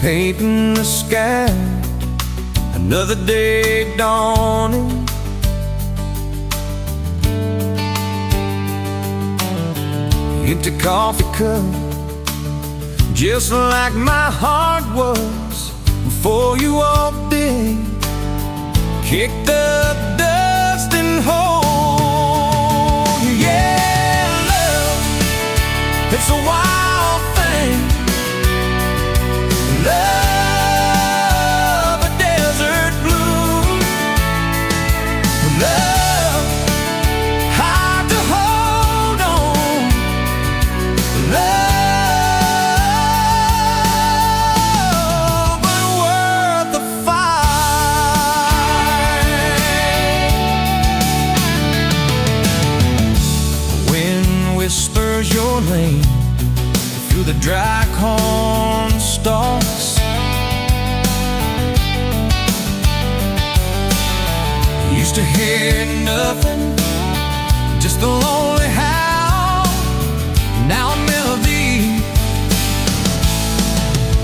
painting the sky, another day dawning. Empty coffee cup, just like my heart was before you walked in. Kicked up dust and hold. Yeah, love, it's a wild thing. Love, a desert blue. Love, hard to hold on. Love, but worth the fight. Wind whispers your name through the dry corn stalks. Used to hear nothing, just the lonely howl. Now a melody,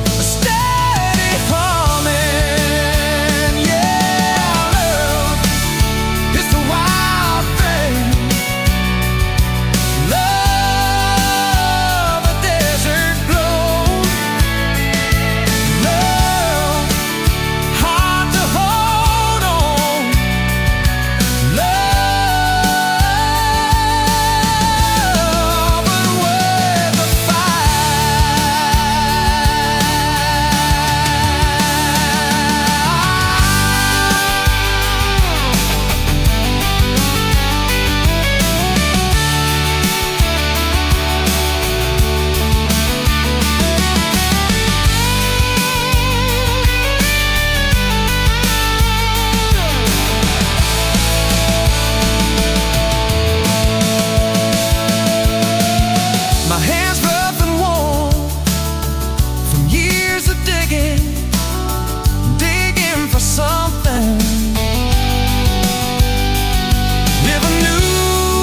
a steady humming. Yeah, love, it's the wild thing. Love, a desert glow. Love, hard to hold on. Love, but worth the My hands rough and warm from years of digging for something. Never knew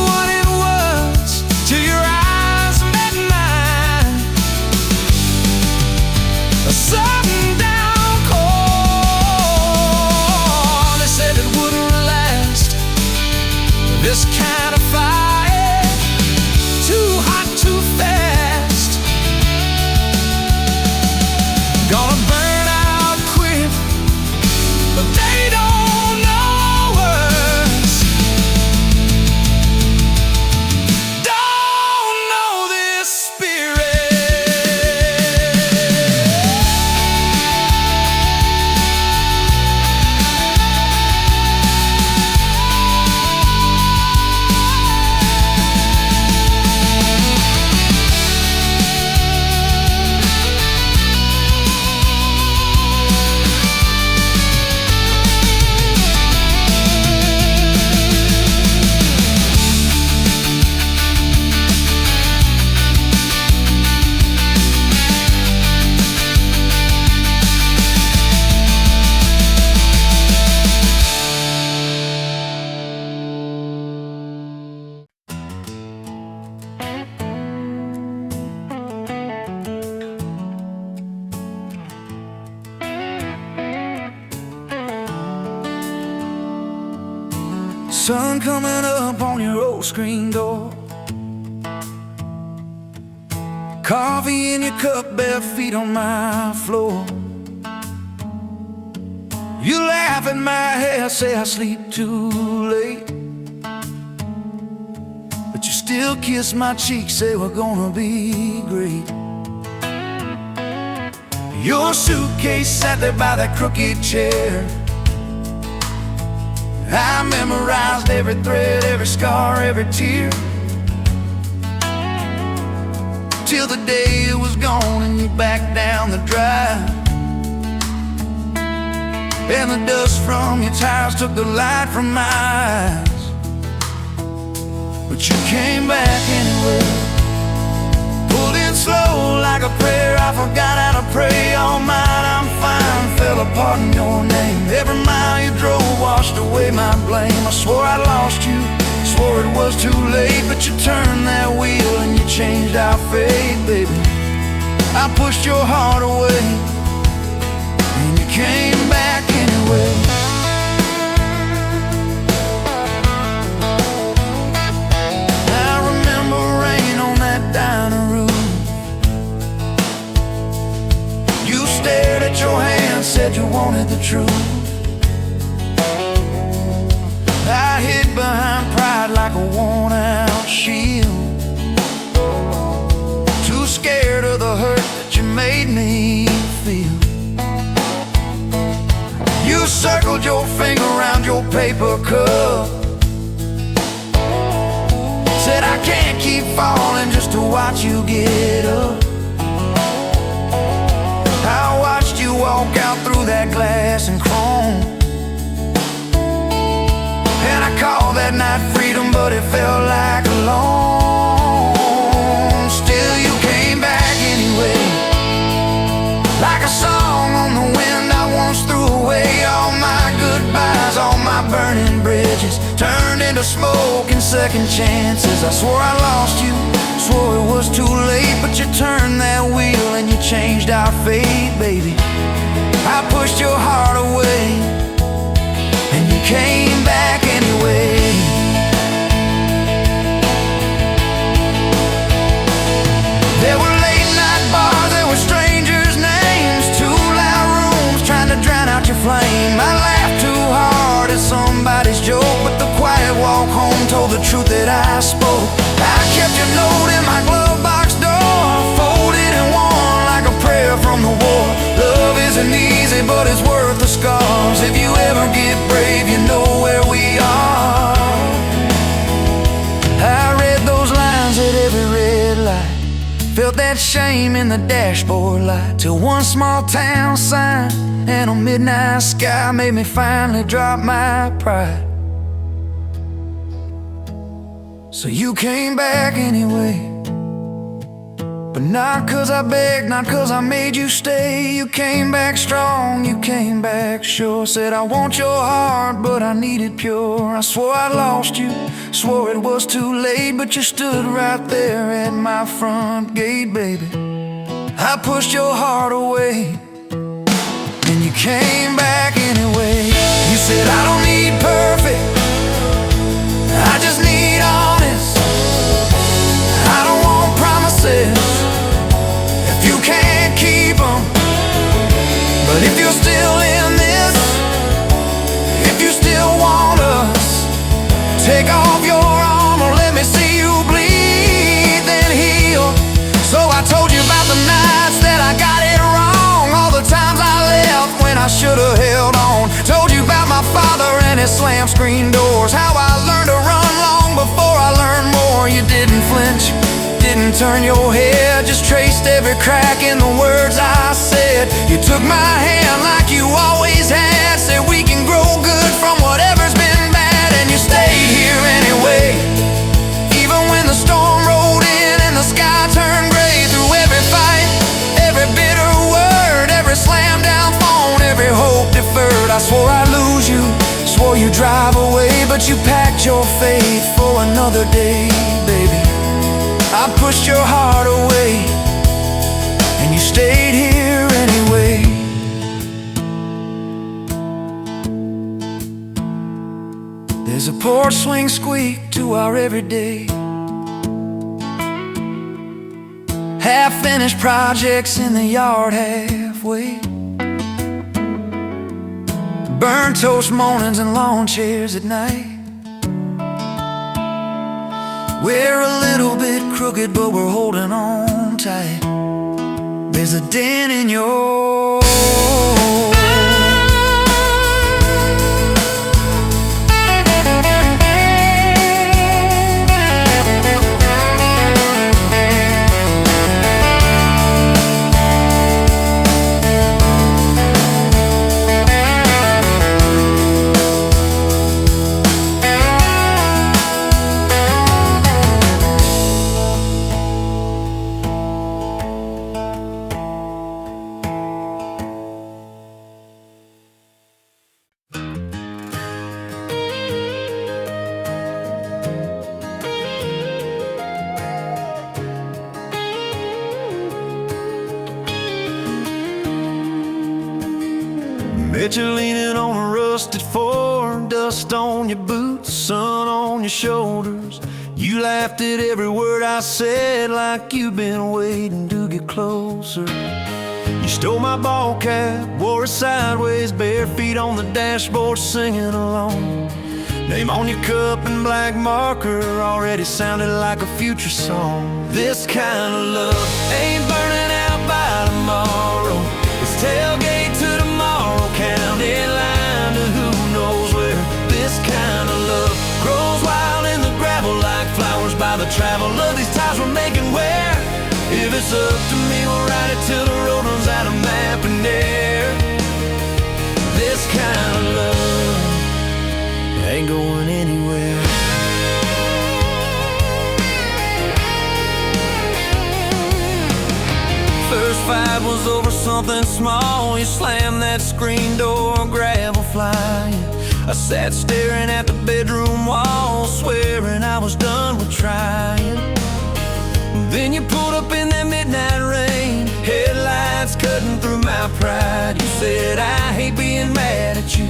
what it was till your eyes met mine. A sudden downpour, they said it wouldn't last. This kind of fire, too hot, too fast. Gonna burn out quick, but they don't know us. Don't know this spirit. Sun coming up on your old screen door. Coffee in your cup, bare feet on my floor. You laugh at my hair, say I sleep too late, but you still kiss my cheek, say we're gonna be great. Your suitcase sat there by that crooked chair. I memorized every thread, every scar, every tear, till the day it was gone and you backed down the drive, and the dust from your tires took the light from my eyes. But you came back anyway, pulled in slow like a prayer. I forgot how to pray all night. I'm fine, fell apart in your name. Every mile you drove washed away my blame. I swore I'd lost you, swore it was too late, but you turned that wheel and you changed our fate, baby. I pushed your heart away, came back anyway. I remember rain on that dining room. You stared at your hand, said you wanted the truth. I hid behind pride like a worn-out shield, too scared of the hurt that you made me feel. You circled your finger around your paper cup, said I can't keep falling just to watch you get up. I watched you walk out through that glass and chrome, and I called that night freedom, but it felt like alone. Still you came back anyway, like a song on the wind. I once threw away all my goodbyes, all my burning bridges turned into smoke and second chances. I swore I lost you, swore it was too late, but you turned that wheel and you changed our fate, baby. I pushed your heart away and you came back anyway. There were late night bars, there were strangers' names, too loud rooms trying to drown out your flame. I laughed too hard at somebody's joke, but the quiet walk home told the truth that I spoke. I kept your note in my glove box door, folded and worn like a prayer from the war. Love isn't easy, but it's worth the scars. If you ever get brave, you know where we are. I read those lines at every red light, felt that shame in the dashboard light, till one small town sign and a midnight sky made me finally drop my pride. So you came back anyway, but not 'cause I begged, not 'cause I made you stay. You came back strong, you came back sure. Said I want your heart, but I need it pure. I swore I lost you, swore it was too late, but you stood right there at my front gate, baby. I pushed your heart away and you came back anyway. You said I don't need perfect, I just need honest. I don't want promises if you can't keep them. But if you're still in this, if you still want us, take off your armor, let me see you bleed, then heal. So I told you about the nights that I got it wrong, all the times I left when I should've held on. Told you about my father and his slam screen doors, how I learned to run long before I learned more. You didn't flinch, didn't turn your head, just traced every crack in the words I said. You took my hand like you always had, said we can grow good from whatever's been bad, and you stayed here anyway. Even when the storm rolled in and the sky turned gray, through every fight, every bitter word, every slam down phone, every hope deferred. I swore I'd lose you, swore you'd drive away, but you packed your faith for another day, baby. I pushed your heart away and you stayed here anyway. There's a porch swing squeak to our everyday, half-finished projects in the yard halfway, burnt toast mornings and lawn chairs at night. We're a little bit crooked, but we're holding on tight. There's a dent in your Picture leaning on a rusted Ford, dust on your boots, sun on your shoulders. You laughed at every word I said, like you've been waiting to get closer. You stole my ball cap, wore it sideways, bare feet on the dashboard, singing along. Name on your cup in black marker already sounded like a future song. This kind of love ain't burning out by tomorrow. It's tailgate to tomorrow, county line to who knows where. This kind of love grows wild in the gravel like flowers by the travel of these ties we're making where. If it's up to me, we'll ride it till the road runs out of map and air. This kind of love ain't going anywhere. First fight was over something small. You slammed that screen door, gravel flying. I sat staring at the bedroom wall, swearing I was done with trying. Then you pulled up in that midnight rain, headlights cutting through my pride. You said, I hate being mad at you.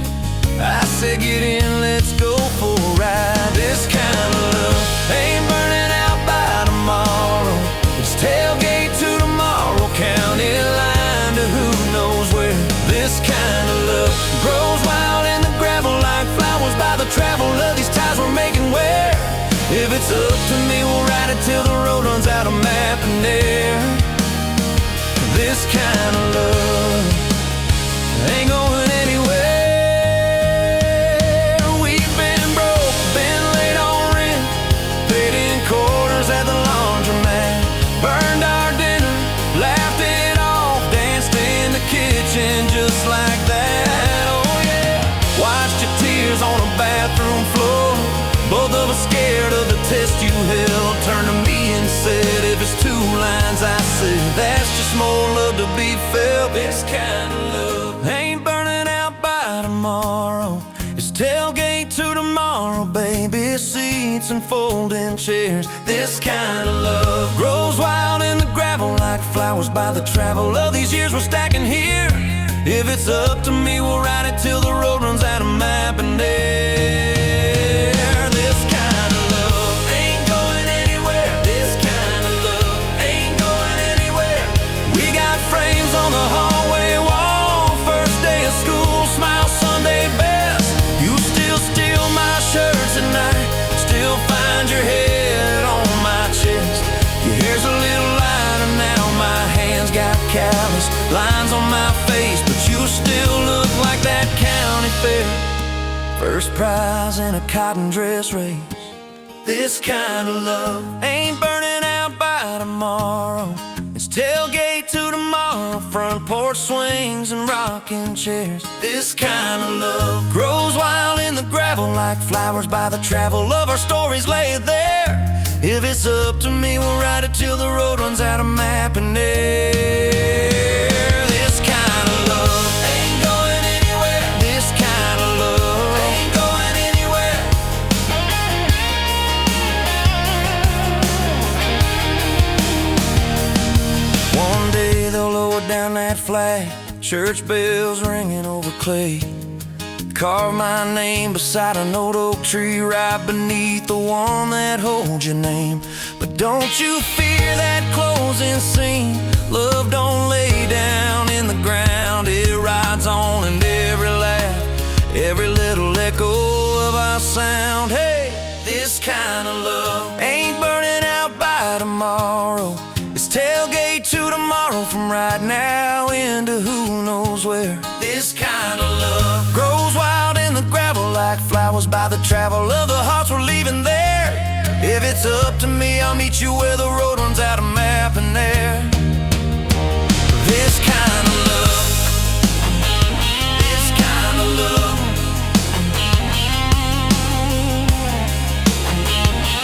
I said, get in, let's go for a ride. This kind of love ain't burning out by tomorrow. It's tailgate to tomorrow, county line to who knows where. This kind of love grows wild in the gravel like flowers by the travel of these ties we're making where. If it's up to me, we'll ride it till the road runs out of map and air. This kind of love ain't going anywhere. At the laundromat, burned our dinner, laughed it off, danced in the kitchen just like that. Oh yeah, watched your tears on a bathroom floor. Both of us scared of the test you held. Turned to me and said, if it's two lines I said, that's just more love to be felt. This kind of love ain't burning out by tomorrow. It's tailgate to tomorrow, baby seats and folding chairs. This kind of love grows wild in the gravel like flowers by the travel of these years we're stacking here. If it's up to me, we'll ride it till the road runs out of map and air. This kind of love ain't going anywhere. This kind of love ain't going anywhere. We got frames on the hallway wall, first day of school, smile Sunday best. You still steal my shirts at night, still find your head on my chest. Your hair's a little lighter now, my hands got callous lines on my face, but you still look like that county fair. First prize in a cotton dress race. This kind of love ain't burning out by tomorrow. It's tailgate to tomorrow, front porch swings and rocking chairs. This kind of love grows wild in the gravel like flowers by the travel of our stories laid there. If it's up to me, we'll ride it till the road runs out of map and air. This kind of love ain't going anywhere. This kind of love ain't going anywhere. One day they'll lower down that flag, church bells ringing over clay. Carve my name beside an old oak tree right beneath the one that holds your name. But don't you fear that closing scene. Love don't lay down in the ground. It rides on in every laugh, every little echo of our sound. Hey, this kind of love ain't burning out by tomorrow. It's tailgate to tomorrow, from right now into who knows where. This kind of love grows wild in the gravel like flowers by the travel of the hearts we're leaving there. If it's up to me, I'll meet you where the road runs out of map and air. This kind of love, this kind of love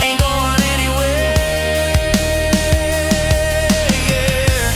ain't going anywhere, yeah.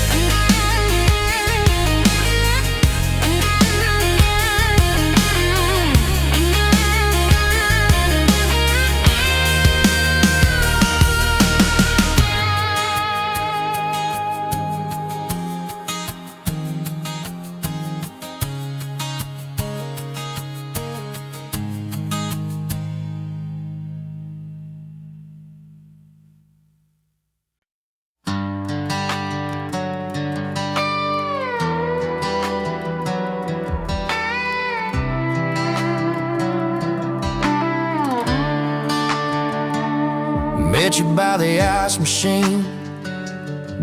met you by the ice machine,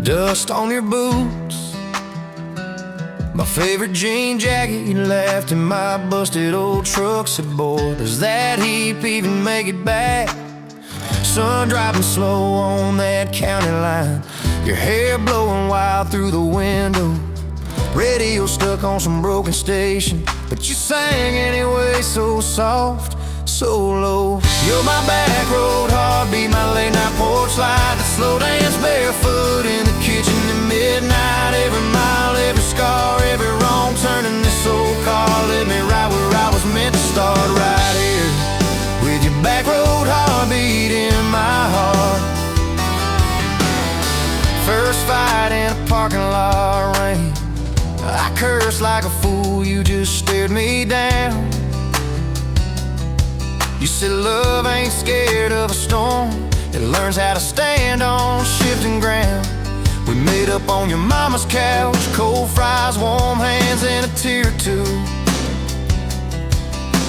dust on your boots, my favorite jean jacket you left in my busted old truck. Said, boy, does that heap even make it back? Sun driving slow on that county line, your hair blowing wild through the window, radio stuck on some broken station, but you sang anyway, so soft, so low. You're my back road heartbeat, my late night porch light, the slow dance barefoot in the kitchen at midnight. Every mile, every scar, every wrong turn in this old car led me right where I was meant to start, right here with your back road heartbeat in my heart. First fight in a parking lot rain, I cursed like a fool, you just stared me down. You said love ain't scared of a storm, it learns how to stand on shifting ground. We made up on your mama's couch, cold fries, warm hands, and a tear or two.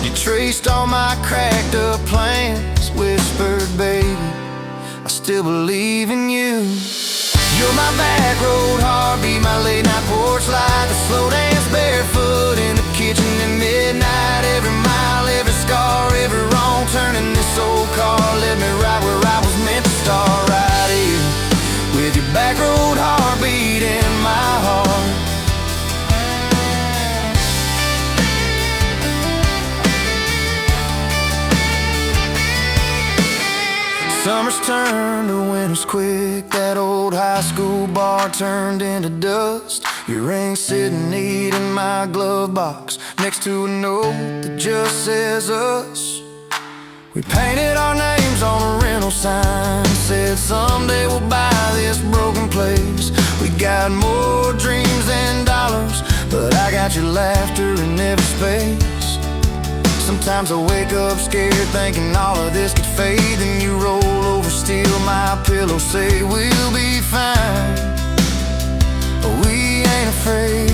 You traced all my cracked up plans, whispered, baby, I still believe in you. You're my back road heartbeat, my late night porch light, the slow dance barefoot in the kitchen at midnight. Every mile, every scar, every wrong turn in this old car led me right where I was meant to start, right here with your back road heartbeat in my heart. Summers turned to winters quick, that old high school bar turned into dust. Your ring sitting neat in my glove box, next to a note that just says us. We painted our names on a rental sign, said someday we'll buy this broken place. We got more dreams than dollars, but I got your laughter in every space. Sometimes I wake up scared, thinking all of this could fade. Then you roll over, steal my pillow, say we'll be fine, but we ain't afraid.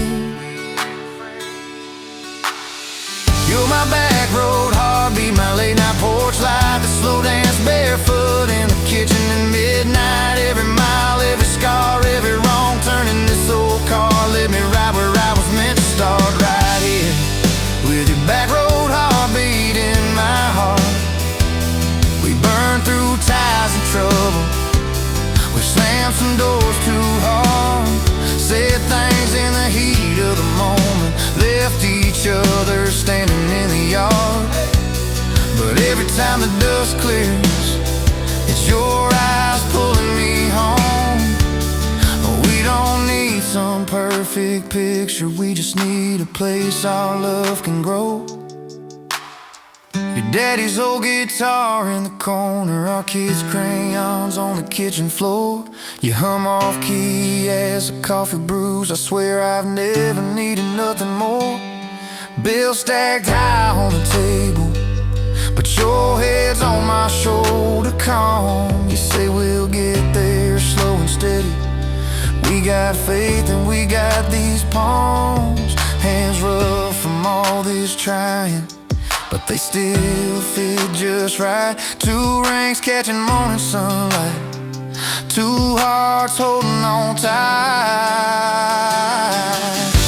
You're my back road heartbeat, my late night porch light, the slow dance barefoot in the kitchen at midnight. Every mile, every scar, every wrong turn in this old car led me right where I was meant to start, right here with your back road heartbeat in my heart. We burned through ties and trouble, we slammed some doors too hard, said things in the heat of the moment, left each other standing in the yard. But every time the dust clears, it's your eyes pulling me home. We don't need some perfect picture, we just need a place our love can grow. Your daddy's old guitar in the corner, our kids' crayons on the kitchen floor. You hum off key as the coffee brews, I swear I've never needed nothing more. Bills stacked high on the table, but your head's on my shoulder, calm. You say we'll get there slow and steady. We got faith and we got these palms, hands rough from all this trying, but they still fit just right. Two rings catching morning sunlight, two hearts holding on tight.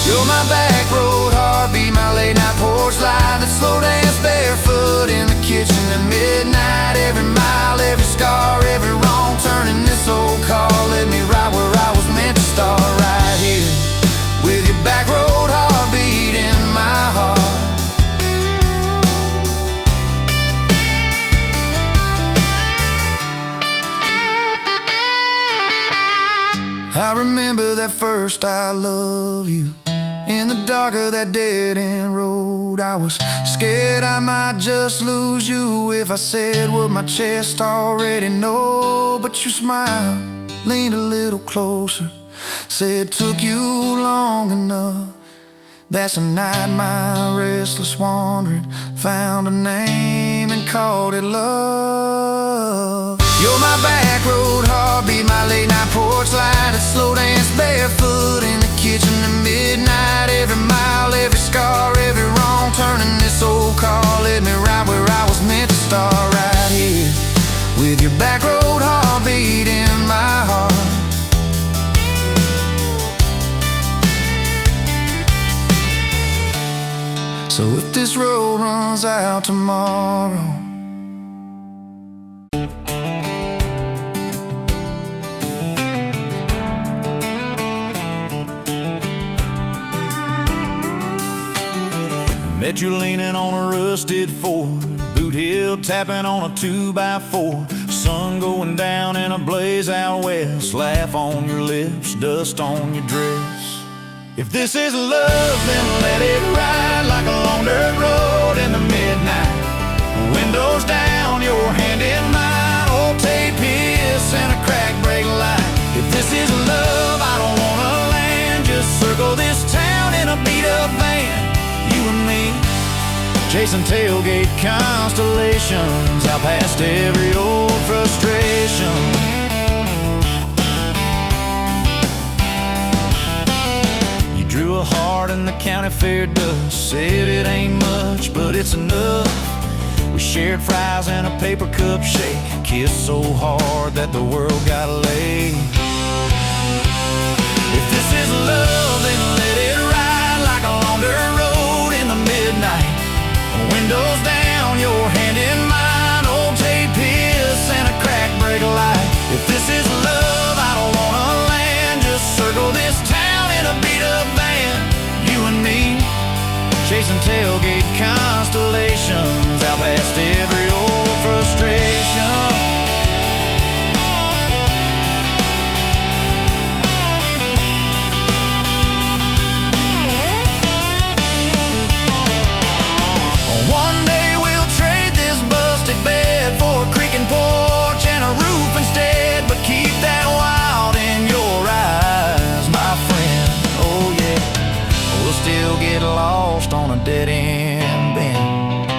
You're my back road heartbeat, my late night porch light, that slow dance barefoot in the kitchen at midnight. Every mile, every scar, every wrong turn in this old car led me right where I was meant to start, right here with your back road heartbeat in my heart. I remember that first I love you, in the dark of that dead-end road. I was scared I might just lose you if I said what my chest already know. But you smiled, leaned a little closer, said took you long enough. That's the night my restless wandering found a name and called it love. You're my back road heartbeat, my late night porch light, a slow dance barefoot in the kitchen at midnight. Every mile, every scar, every wrong turn in this old car led me right where I was meant to start, right here with your back road heartbeat runs out tomorrow. Met you leaning on a rusted Ford, boot heel tapping on a 2x4. Sun going down in a blaze out west, laugh on your lips, dust on your dress. If this is love, then let it ride like a long dirt road in the midnight. Windows down, your hand in mine, old tape hiss and a crack brake light. If this is love, I don't wanna land, just circle this town in a beat-up van. You and me, chasing tailgate constellations, out past every old frustration. You drew a heart in the county fair dust, said it ain't much, but it's enough. We shared fries and a paper cup shake, kissed so hard that the world got laid. If this is love, then let it ride like a long dirt road in the midnight. Windows down, your hand in mine, old tape hiss and a crack brake light. If this is love, I don't wanna land, just circle this town in a beat-up van. You and me, chasing tailgate constellations, out past every old frustration. One day we'll trade this busted bed for a creaking porch and a roof instead, but keep that wild in your eyes, my friend. Oh yeah, we'll still get lost on a dead-end bend.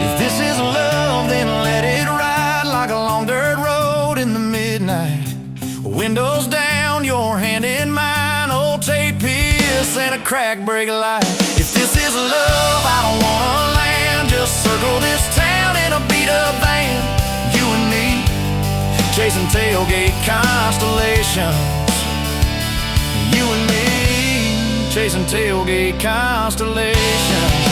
If this is love, then let it ride like a long dirt road in the midnight. Windows down, your hand in mine, old tape hiss and a crack brake light. If this is love, I don't wanna land, just circle this town in a beat-up van. You and me, chasing tailgate constellations. You and me, chasing tailgate constellations.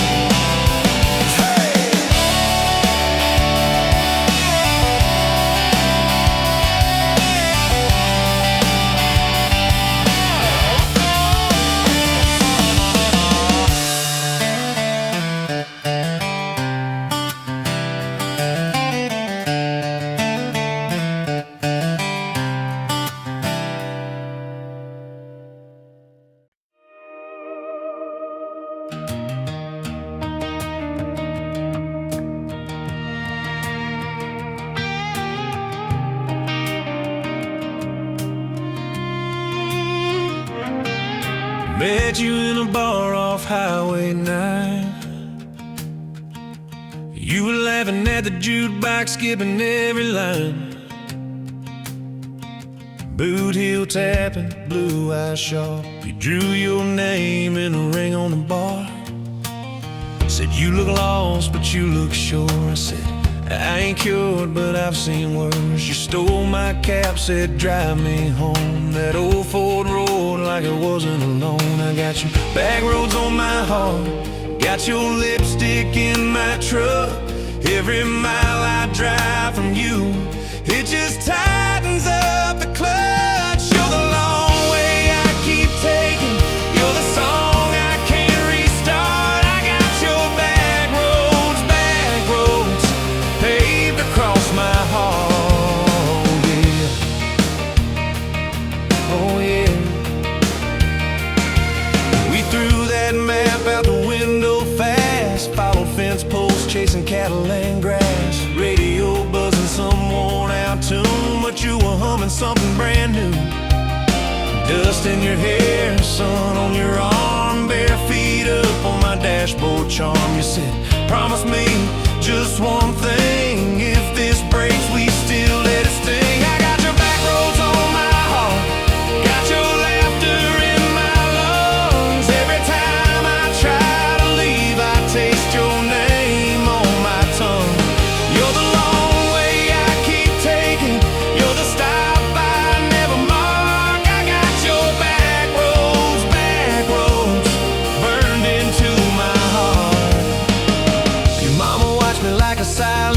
Met you in a bar off Highway 9. You were laughing at the jukebox, skipping every line. Boot heel tapping, blue eyes sharp. You drew your name in a ring on the bar. Said you look lost, but you look sure. I said, I ain't cured, but I've seen worse. You stole my cap, said drive me home. That old Ford road like it wasn't alone. I got your back roads on my heart, got your lipstick in my truck. Every mile I drive from you, it just tightens up the clutch. You're the long way I keep taking, you're the song I can't restart. I got your back roads paved across my heart, yeah. Oh yeah. We threw that map out the window fast, followed fence posts, chasing cattle and grass. Radio buzzing some worn out tune, but you were humming something brand new. Dust in your hair, sun on your arm, bare feet up on my dashboard charm. You said, promise me just one thing, if this breaks we still let it sting. I got your back roads on my heart, got your laughter in my lungs. Every time I try to leave, I taste your name on my tongue. You're the long way I keep taking, you're the stop I never mark. I got your back roads burned into my heart.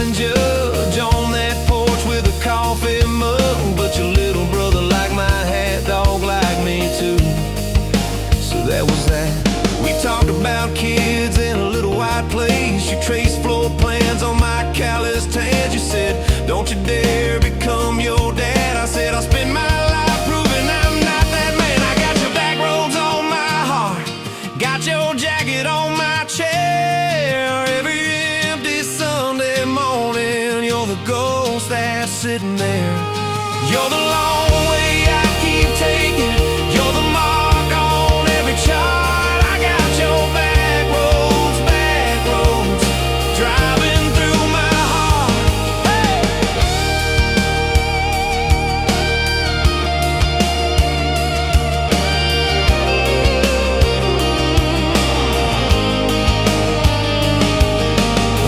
and judge on that porch with a coffee mug. But your little brother liked my hat, dog liked me too. So that was that. We talked about kids in a little white place. You traced floor plans on my calloused hands. You said, don't you dare become your dad. I said, I'll spend my life proving I'm not that man. I got your back roads on my heart, got your jacket on my chair. Every empty Sunday morning, you're the ghost that's sitting there. You're the long way I keep taking. You're the mark on every chart. I got your back roads, driving through my heart. Hey!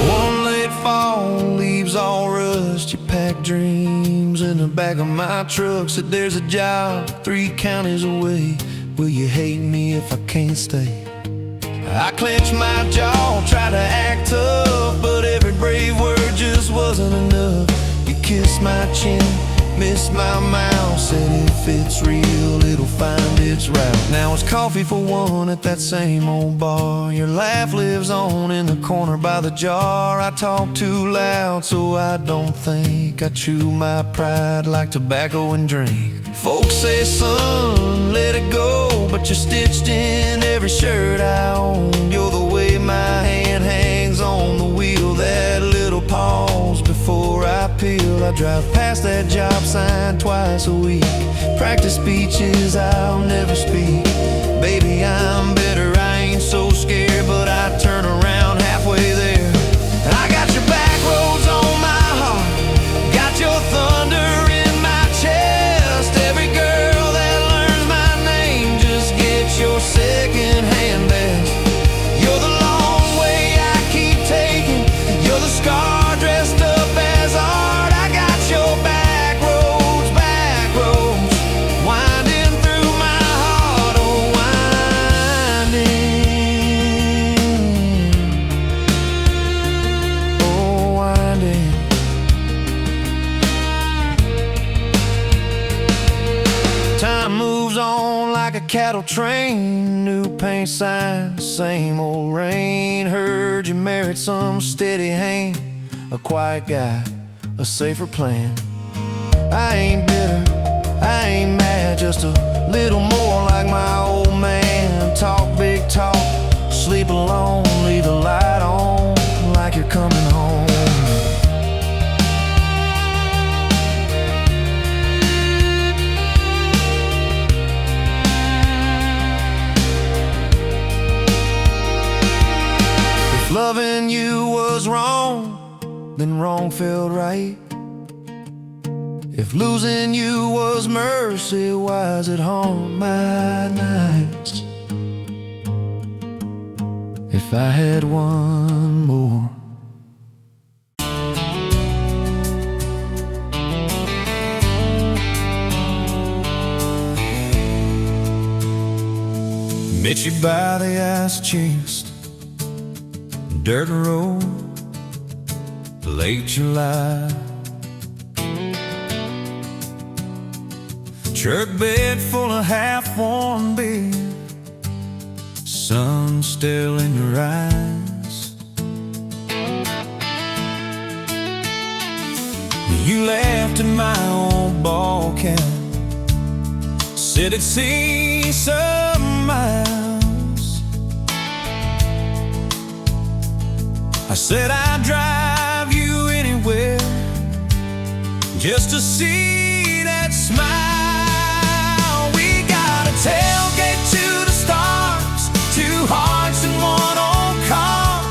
One late fall, leaves all rust. You pack dreams in the back of my truck. Said there's a job 3 counties away. Will you hate me if I can't stay? I clenched my jaw, tried to act tough, but every brave word just wasn't enough. You kissed my chin, missed my mouth, said if it's real, it'll find its route. Now it's coffee for one at that same old bar. Your laugh lives on in the corner by the jar. I talk too loud, so I don't think. I chew my pride like tobacco and drink. Folks say, son, let it go, but you're stitched in every shirt I own. You're the way my hand hangs on the wheel, that little pause before I peel. I drive past that job sign twice a week, practice speeches I'll never speak. Baby, I'm better, I ain't so scared, but I turn around halfway there. I got your back roads on my heart, got your thunder in my chest. Every girl that learns my name just gets your second-hand best. You're the long way I keep taking. You're the scar dressed up as art. I got your back roads, winding through my heart. Oh, winding. Time moves on like a cattle train. New paint signs, same old rain. Heard you married some steady hand, a quiet guy, a safer plan. I ain't bitter, I ain't mad, just a little more like my old man. Talk big talk, sleep alone, leave the light on like you're coming home. If loving you was wrong, then wrong felt right. If losing you was mercy, why is it haunt my nights? If I had one more. Met you by the ice chest, dirt road, late July. Truck bed full of half-warm beer, sun still in your eyes. You laughed at my old ball cap, said it'd see some miles. I said I'd drive you anywhere just to see that smile. Tailgate to the stars, 2 hearts in one old car.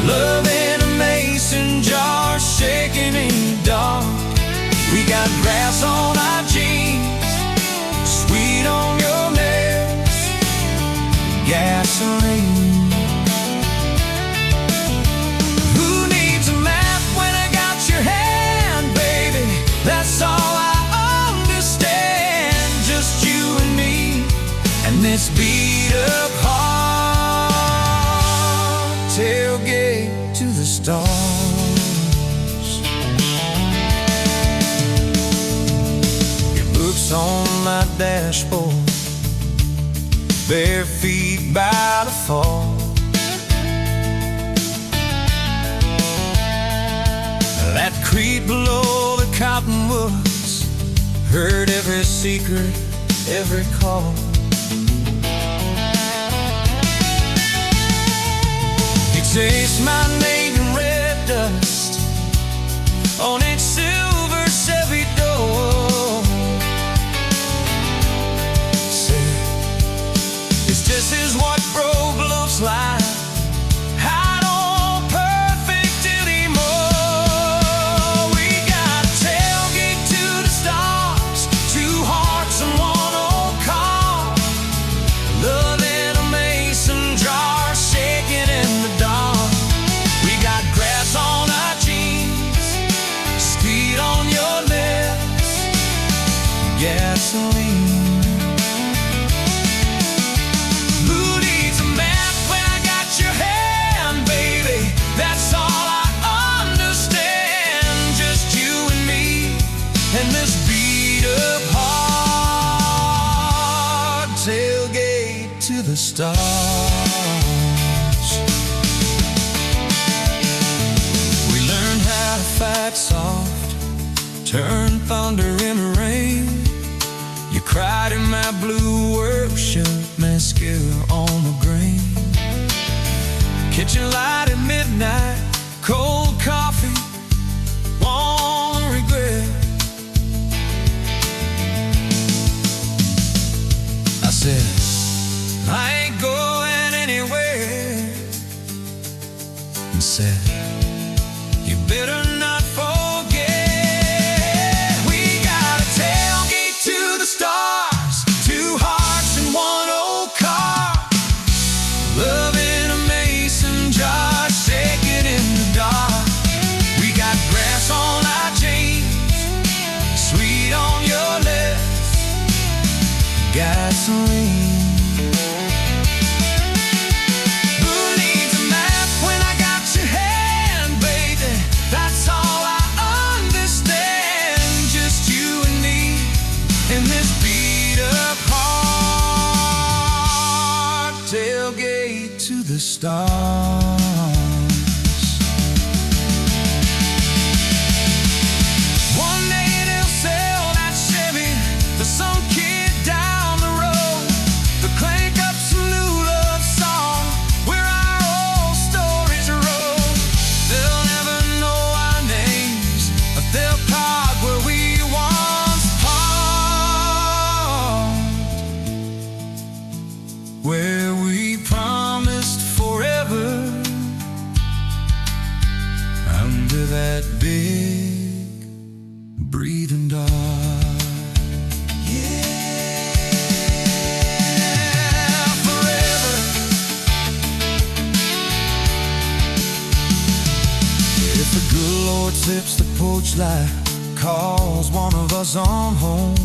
Love in a mason jar, shaking in the dark. We got grass on our jeans, sweet on your lips, gasoline. Who needs a map when I got your hand, baby? That's all I own. my dashboard, bare feet by the fall. That creek below the cottonwoods heard every secret, every call. He chased my name in red dust on its silver Chevy door. Said, it's just as what broke looks like. I don't perfect anymore. We got a tailgate to the stars, two hearts and one old car. Love in a mason jar, shaking in the dark. We got grass on our jeans, speed on your lips, gasoline. Who needs a map when I got your hand, baby? That's all I understand. Just you and me and this beat up heart. Tailgate to the stars. We learned how to fight soft, turn thunder into rain. You cried in my blue worship, mascara on the grain. Kitchen light at midnight, cold coffee, won't regret. I said, I ain't going anywhere. And said, you better not forget. We got a tailgate to the stars, two hearts and one old car. Love in a mason jar, shaking in the dark. We got grass on our jeans, sweet on your lips, gasoline. Who needs a map when I got your hand, baby? That's all I understand. Just you and me in this beat up heart. Tailgate to the stars. One day they'll sell that Chevy to some kid down the road. They'll crank up some new love song where our old stories roll. They'll never know our names, but they'll park where we once parked, where we promised forever under that big breathing dog. Yeah, forever. If the good Lord sips the porch light, calls one of us on home,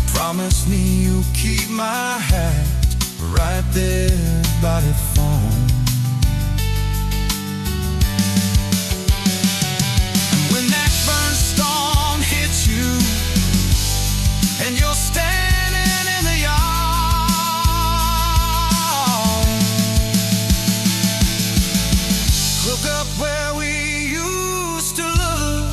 promise me you'll keep my hat right there by the phone. And when that burn storm hits you and you're standing in the yard, look up where we used to look.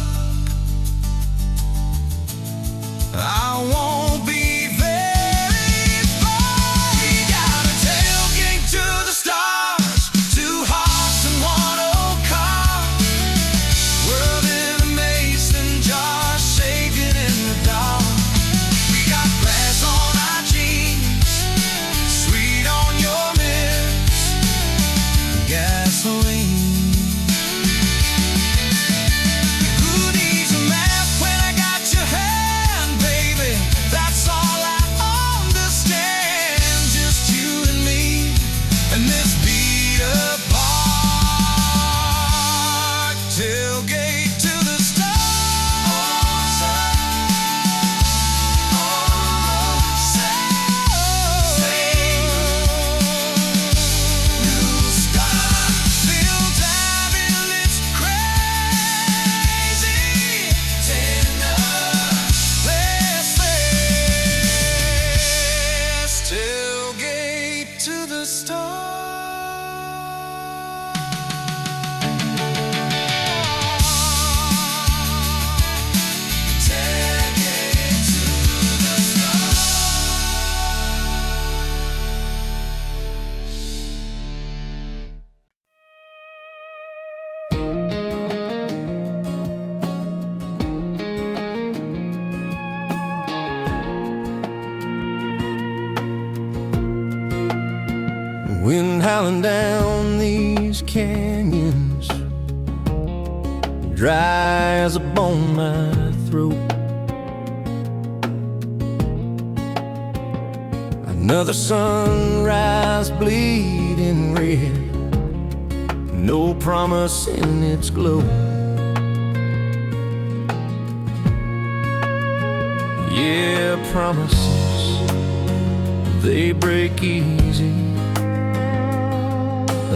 I won't be very far. We got a tailgate to the stars, two hearts and one old car. World in a mason jar, shaking in the dark. We got grass on our jeans, sweet on your lips, gasoline. Who needs a map when I got your hand, baby? That's all I understand. Just you and me and this beat up heart. Tailgate to the stars. New start, feel diving, it's crazy. Tender, let's say. piling down these canyons, dry as a bone my throat. Another sunrise bleeding red, no promise in its glow. Yeah, promises, they break easy,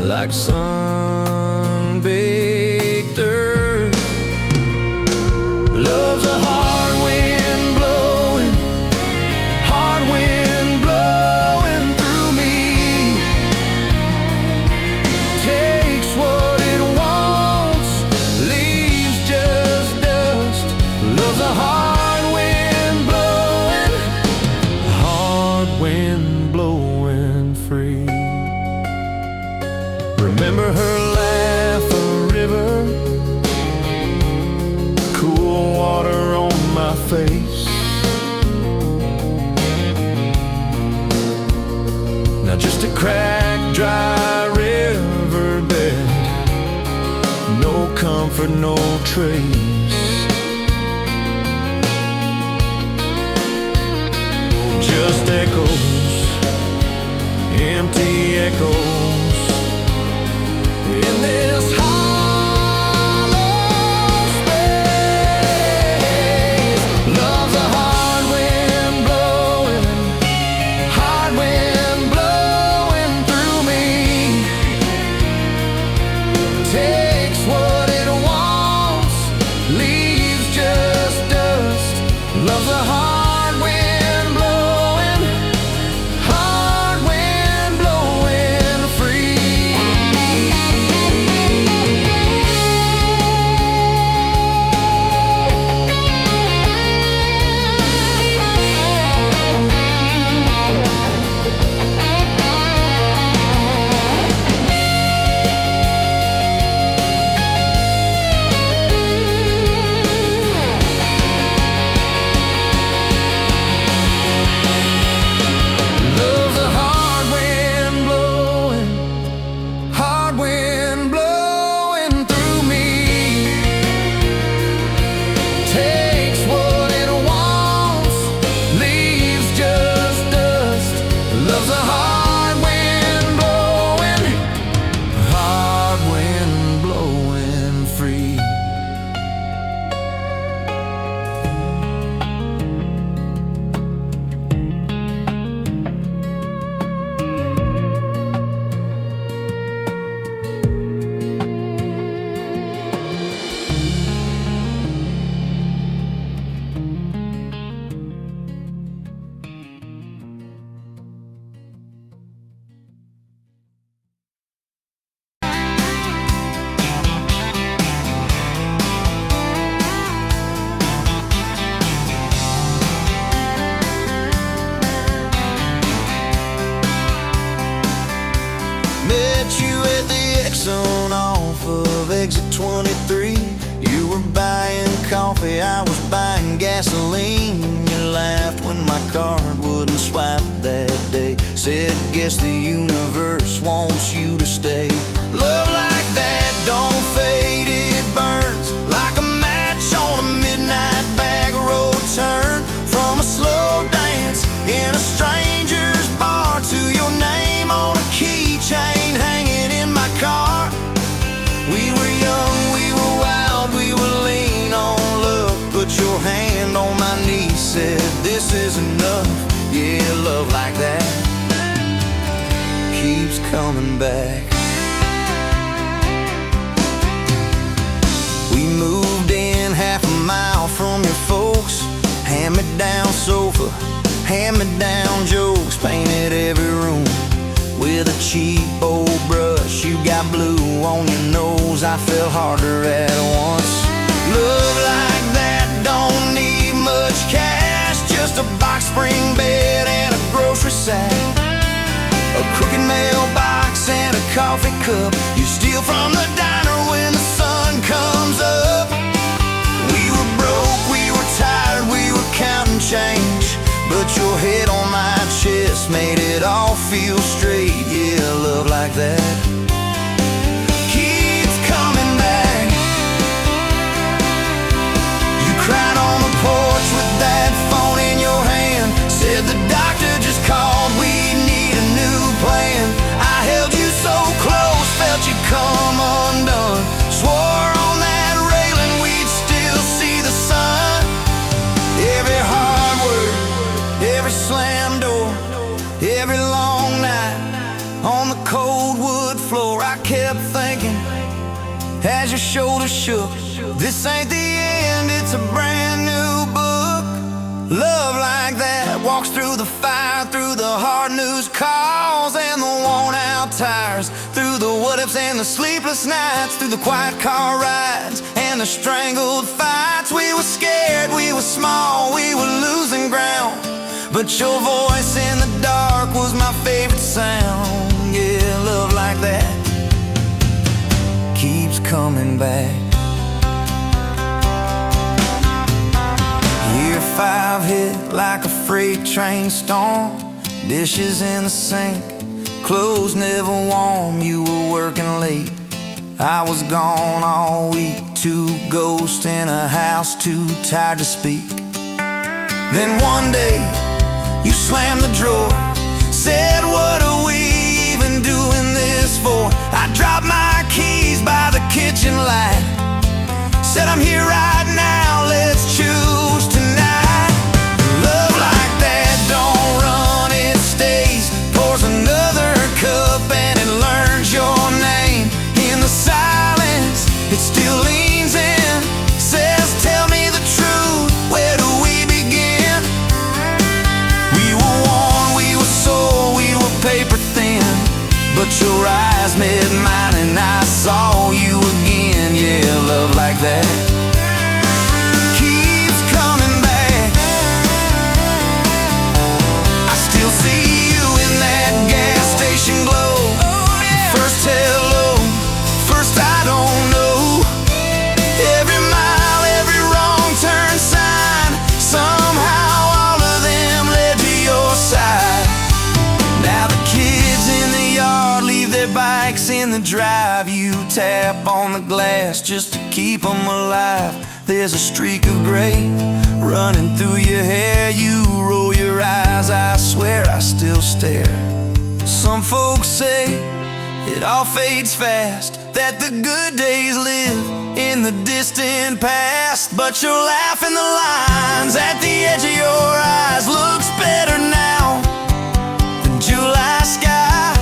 like sun-baked earth. Love's a hard wind blowing, hard wind blowing through me. Takes what it wants, leaves just dust. Love's a hard wind blowing, hard wind blowing free. Remember her laugh, a river, cool water on my face. Now just a cracked, dry riverbed, no comfort, no trace. Just echoes, empty echoes in this hollow space. Love's a hard wind blowing, hard wind blowing through me. Takes what it wants, leaves just dust. Love's a hard wind blowing, hard wind blowing free. Love's a hard wind blowing, hard wind blowing through me. Takes what it wants, leaves just dust. Love's a hard wind blowing, hard wind blowing free. Met you at the Exxon off of exit 23. You were buying coffee, I was buying gasoline. You laughed when my card wouldn't swipe that day. Said, guess the universe wants you to stay. Love like that don't fade, it burns like a match on a midnight back road turn. From a slow dance in a stranger's bar to your name on a keychain hanging in my car. We were young, we were wild, we were lean on love. Put your hand on my knee, said this is enough. Yeah, love like that keeps coming back. We moved in half a mile from your folks. Hand-me-down sofa, hand-me-down jokes. Painted every room with a cheap old brush. You got blue on your nose, I fell harder at once. Love like that don't need much cash, just a box spring bed and a grocery sack, a crooked mailbox and a coffee cup. You steal from the diner when the sun comes up. We were broke, we were tired, we were counting change, but your head on my chest made it all feel straight. Yeah, love like like that keeps coming back. You cried on the porch with that phone in your hand, said the doctor just called, we need a new plan. I held you so close, felt you come undone, swore on that railing we'd still see the sun. Every hard word, every slam door, every long night on the cold wood floor, I kept thinking as your shoulders shook, this ain't the end, it's a brand new book. Love like that walks through the fire, through the hard news calls and the worn out tires, through the what-ifs and the sleepless nights, through the quiet car rides and the strangled fights. We were scared, we were small, we were losing ground, but your voice in the dark was my favorite sound. Yeah, love like that keeps coming back. Year 5 hit like a freight train storm, dishes in the sink, clothes never warm. You were working late, I was gone all week, 2 ghosts in a house too tired to speak. Then one day you slammed the drawer, said what are we even doing this for? I dropped my keys by the kitchen light, said I'm here right now, let's choose tonight. Love like that don't run, it stays, pours another cup and it learns your name. In the silence it still leans in, says tell me the truth, where do we begin? We were worn, we were sore, we were paper thin, but your eyes met mine and I saw you again. Yeah, love like that keeps coming back. I still see you in that gas station glow. First hello, first I don't know. Every mile, every wrong turn sign, somehow all of them led to your side. Now the kids in the yard leave their bikes in the drive, you tap on the glass just to keep them alive. There's a streak of gray running through your hair, you roll your eyes, I swear I still stare. Some folks say it all fades fast, that the good days live in the distant past, but your laugh in the lines at the edge of your eyes looks better now than July sky.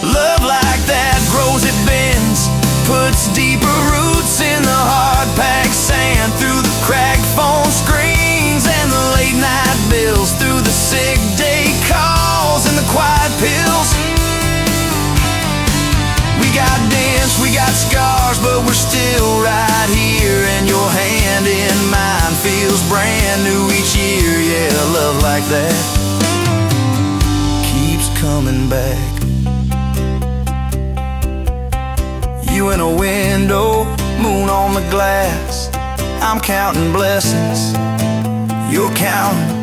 Love like that grows, it bends, puts deeper roots in the hard-packed sand, through the cracked phone screens and the late-night bills, through the sick day calls and the quiet pills. We got dents, we got scars, but we're still right here, and your hand in mine feels brand new each year. Yeah, love like that keeps coming back. You in a window, moon on the glass, I'm counting blessings, you're counting.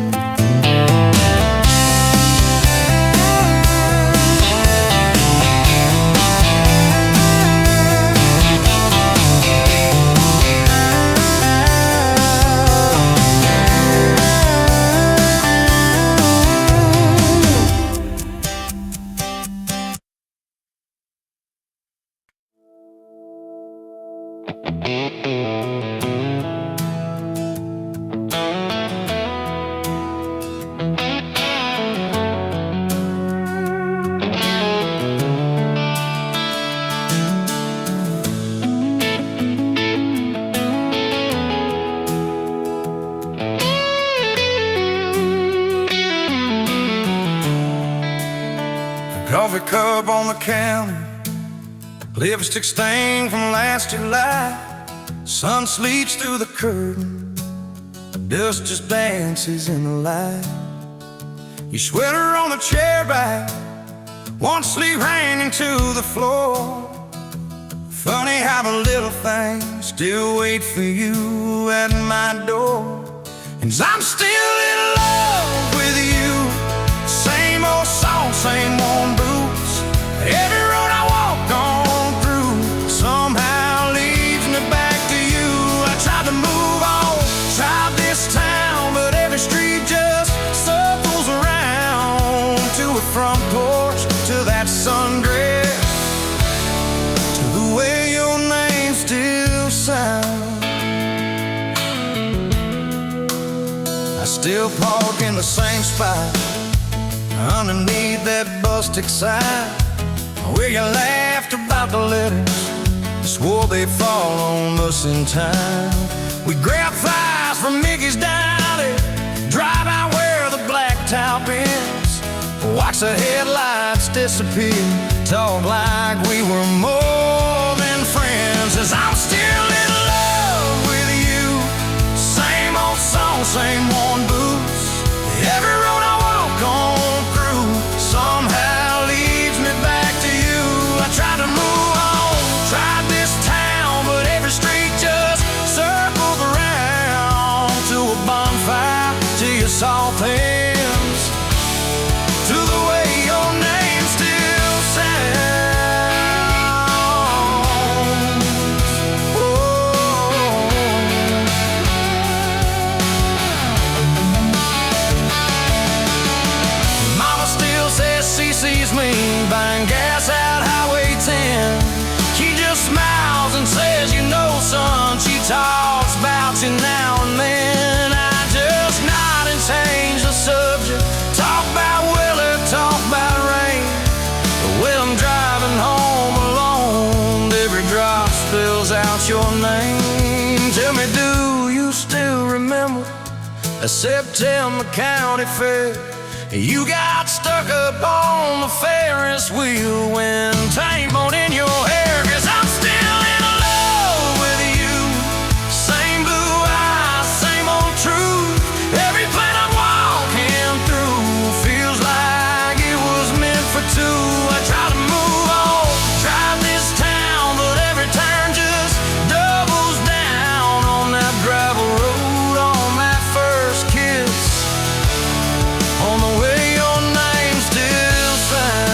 Coffee cup on the counter, lipstick stain from last July. Sun sleeps through the curtain, dust just dances in the light. Your sweater on the chair back, one sleeve hanging to the floor. Funny how the little things still wait for you at my door. And I'm still in love with you. Same old song, same worn boots, every road still park in the same spot underneath that busted sign where you laughed about the letters, swore they'd fall on us in time. We grab fries from Mickey's Deli, drive out where the blacktop is, watch the headlights disappear, talk like we were more than friends. As I'm still in love with you, same old song, same worn boots. Every road I walk on through somehow leads me back to you. I tried to move on, tried this town, but every street just circles around to a bonfire, to your soft hands, to the way your name still sounds. Oh. Mama still says she sees me buying gas out Highway 10. She just smiles and says, you know, son, she talks about you now and then. I just nod and change the subject, talk about weather, talk about rain. When I'm driving home alone, every drop spills out your name. Tell me, do you still remember a September County Fair? You got stuck up on the Ferris wheel when time won't in your hair. 'Cause I'm still in love with you, same blue eyes, same old truth. Every plane I'm walking through feels like it was meant for two. I try to move on, drive this town, but every turn just doubles down on that gravel road, on that first kiss, on the way your name still sounds.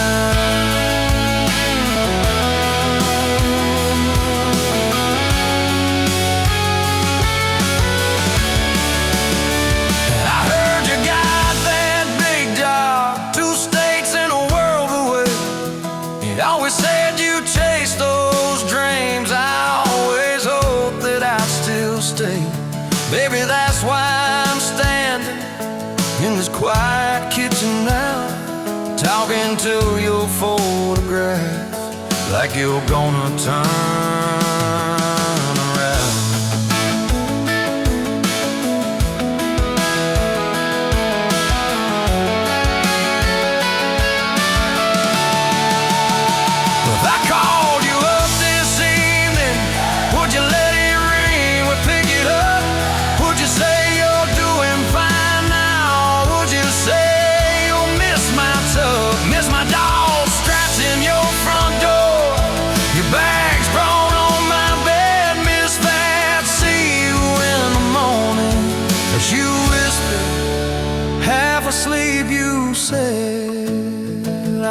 I heard you got that big job, 2 states and a world away. You always said you chased those dreams. I always hoped that I'd still stay. Baby, that's why I'm standing in this quiet kitchen now, talking to your photograph like you're gonna turn around. If I called you up this evening, would you let it ring? Would pick it up? Would you say you're doing fine now? Would you say you'll miss my tub, miss my dog straps in your front door, your bags brought on my bed, miss that? See you in the morning as you whisper, half asleep, you said.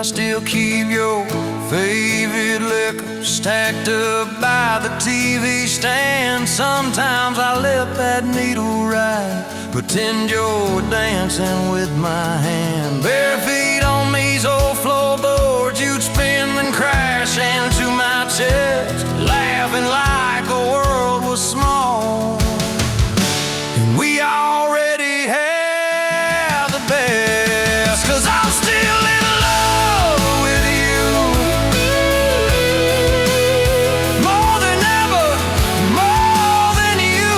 I still keep your favorite liquor stacked up by the TV stand. Sometimes I let that needle ride, pretend you're dancing with my hand. Bare feet on these old floorboards, you'd spin and crash into my chest, laughing like the world was small and we already had the best. 'Cause I'm still in love with you, more than ever, more than you.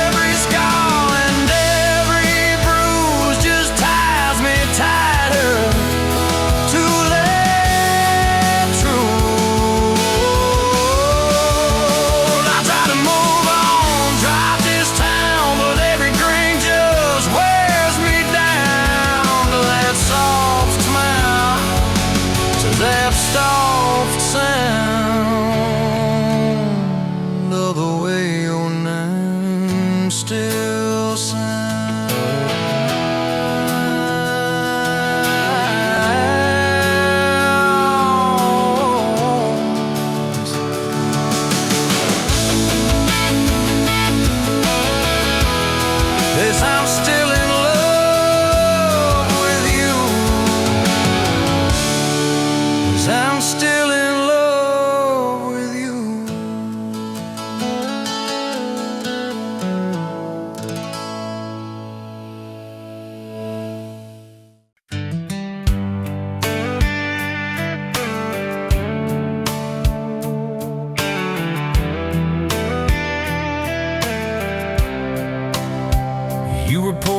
Every scar and every bruise just ties me tighter to that truth.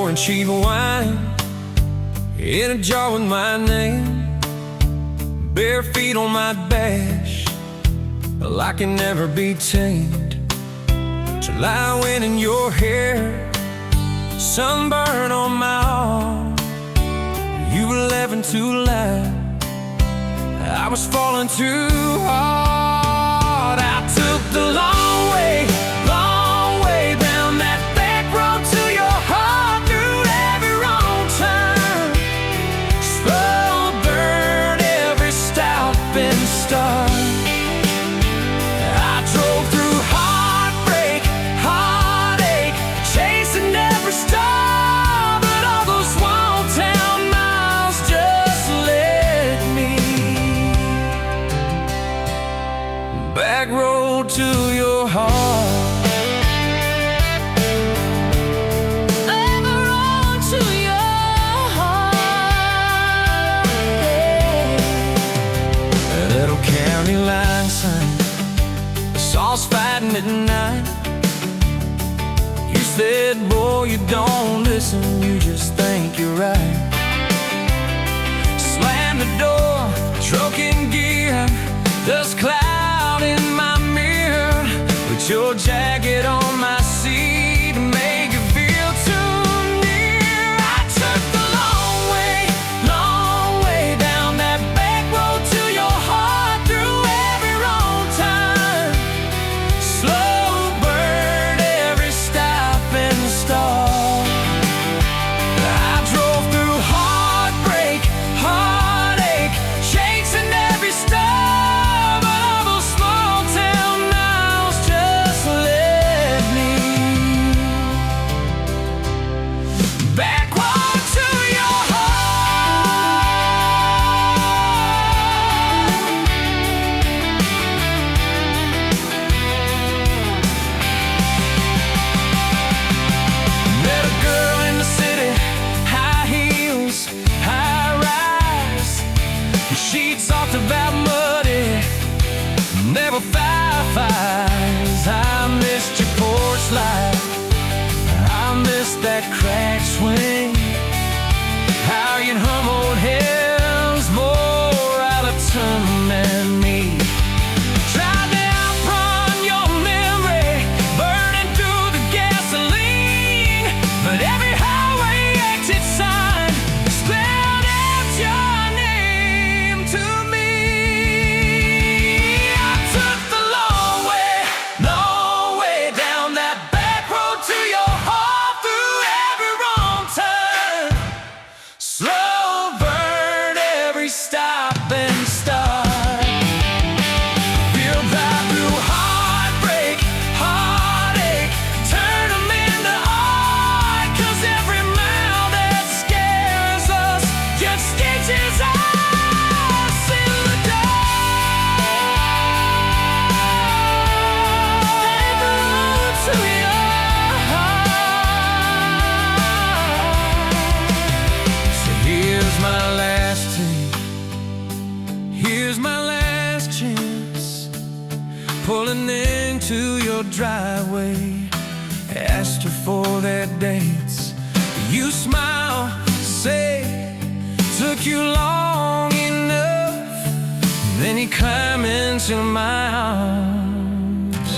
pouring cheap wine in a jar with my name, bare feet on my dash, well, I can never be tamed. July wind in your hair, sunburn on my arm. You were laughing too loud, I was falling too hard. I took the long way down that back road to your heart, through every wrong turn, slow burn every stop and start. I drove through heartbreak, heartache, chasing every star, but all those small town miles just led me back road to your heart. County line sign, saws fighting at night. You said, boy, you don't listen, you just think you're right. Slam the door, truck in gear, dust cloud in my mirror. Put your jacket on my seat and make it feel too near. I took the long way down that back road to your heart, about muddy, never fireflies. I missed your porch light, I missed that cracked swing, how you'd hum old hymns more out of tune than me. Tried to outrun your memory, burning through the gasoline, but every highway exit sign spelled out your name to me. Stop and start. Feel that through heartbreak, heartache, turn them into art. 'Cause every mile that scares us just stitches us in the dark. To your heart. So here's my last taste, here's my last chance, pulling into your driveway. Asked her for that dance, you smile, say, took you long enough. Then you climb into my arms.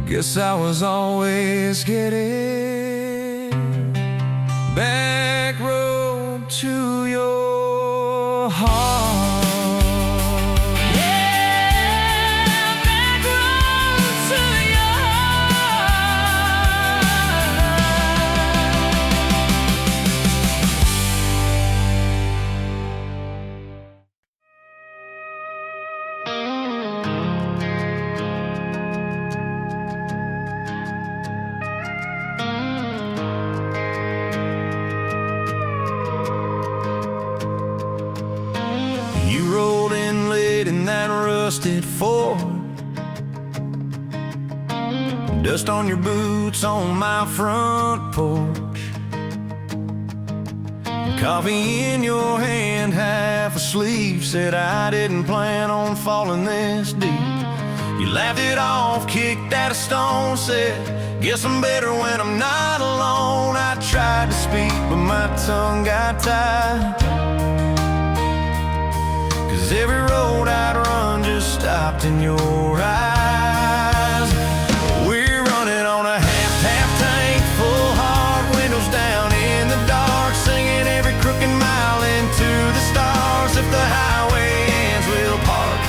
Guess I was always getting back road to your heart. In that rusted Ford, dust on your boots on my front porch, coffee in your hand, half asleep. Said I didn't plan on falling this deep. You laughed it off, kicked at a stone, said, guess I'm better when I'm not alone. I tried to speak, but my tongue got tied, 'cause every road I'd run just stopped in your eyes. We're running on a half tank, full hard, windows down in the dark, singing every crooked mile into the stars. If the highway ends, we'll park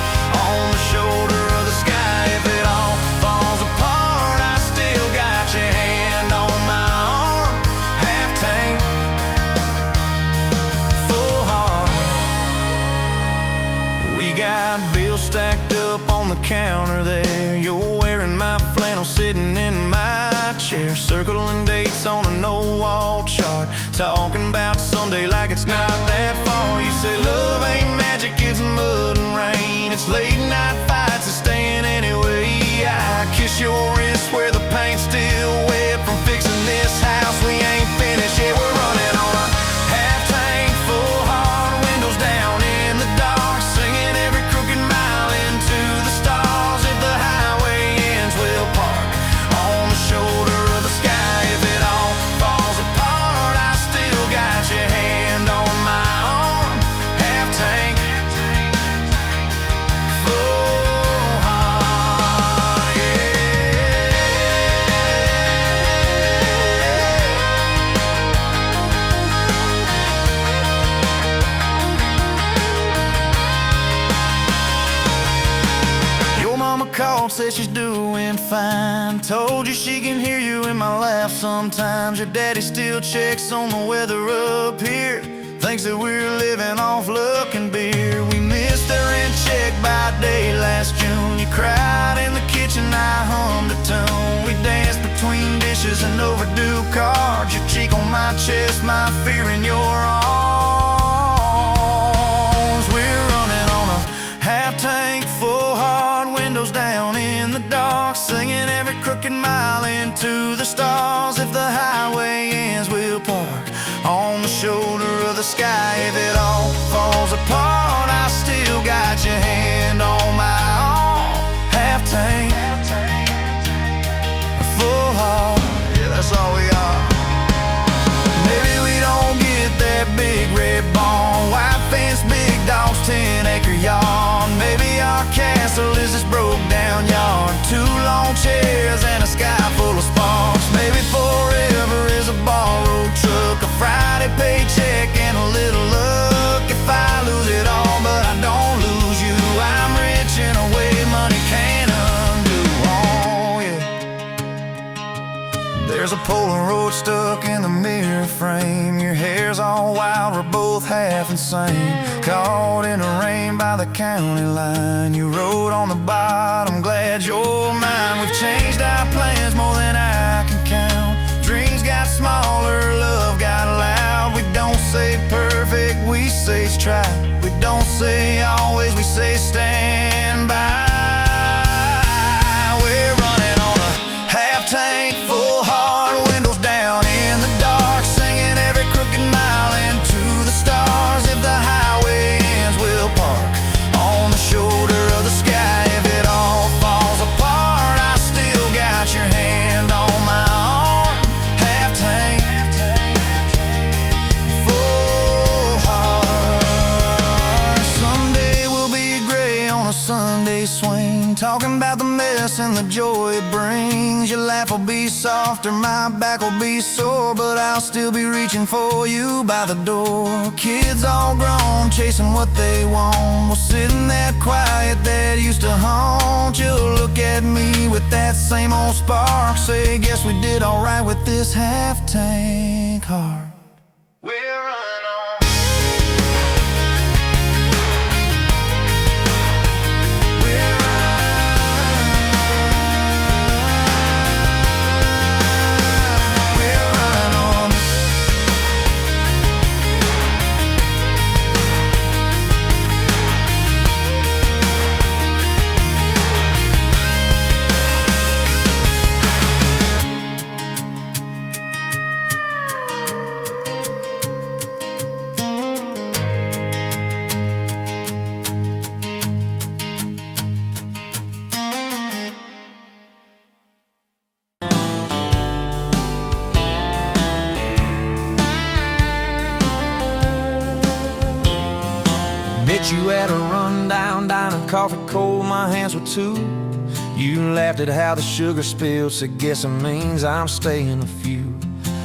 on the shoulder of the sky. If it all falls apart, I still got your hand on my arm. Half tank, full heart. We got bills stacked up on the counter there. You're wearing my flannel, sitting in my chair, circling dates on a no-wall chart, talking about someday like it's not that far. You say love ain't magic, it's mud and rain. It's late night fights and staying anyway. I kiss your wrist where the paint's still wet from fixing this house. We ain't finished yet. We're running on a half tank, full hard, windows down in the dark, singing every crooked mile into the stars. If the highway ends, we'll park on the shoulder of the sky. If it all falls apart, I still got your hand on my arm. Half tank, full heart, yeah. Your mama called, said she's doing fine, told you she can hear you in my laugh sometimes. Your daddy still checks on the weather up here, thinks that we're living off luck and beer. We missed our rent check by day last June. You cried in the kitchen, I hummed a tune. We danced between dishes and overdue cards, your cheek on my chest, my fear in your arms. We're running on a half tank, full hard, windows down in the dark, singing every crooked mile into the stars. If the highway ends, we'll park on the shoulder of the sky. If it all falls apart, I still got your hand on my arm. Half tank, full heart, yeah, that's all we are. Maybe we don't get that big red barn, white fence, big dogs, 10-acre yard. Maybe our castle is this broke down yard, 2 long chairs and a sky full of sparks. Maybe forever is a borrowed truck, a Friday paycheck and a little luck. If I lose it all but I don't lose you, I'm rich in a way money can't undo. Oh yeah. There's a Polaroid stuck in the mirror frame, your hair's all wild, we're both half insane. Caught in the rain by the county line, you wrote on the bottom, glad you're mine. We've changed our plans more than I can count, dreams got smaller, love got loud. We don't say perfect, we say try. We don't say always, we say stand by. We're running on a half tank, full hard, windows down in the dark, singing every crooked mile into the stars. If the highway ends, we'll park on the shoulder of the sky. If it all falls apart, I still got your hand on my arm. Half tank, full heart. Someday we'll be gray on a Sunday swing, talking about the mess and the joy it brings. Your laugh will be softer, my back will be sore, but I'll still be reaching for you by the door. Kids all grown, chasing what they want, we'll sit in that quiet that used to haunt. You'll look at me with that same old spark, say, guess we did alright with this half tank heart. We're running on. coffee cold, my hands were too. You laughed at how the sugar spilled, said guess it means I'm staying a few.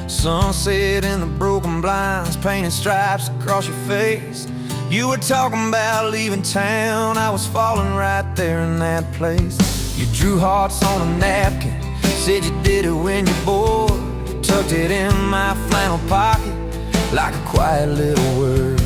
Sunset in the broken blinds, painted stripes across your face. You were talking about leaving town, I was falling right there in that place. You drew hearts on a napkin, said you did it when you're bored. Tucked it in my flannel pocket like a quiet little word.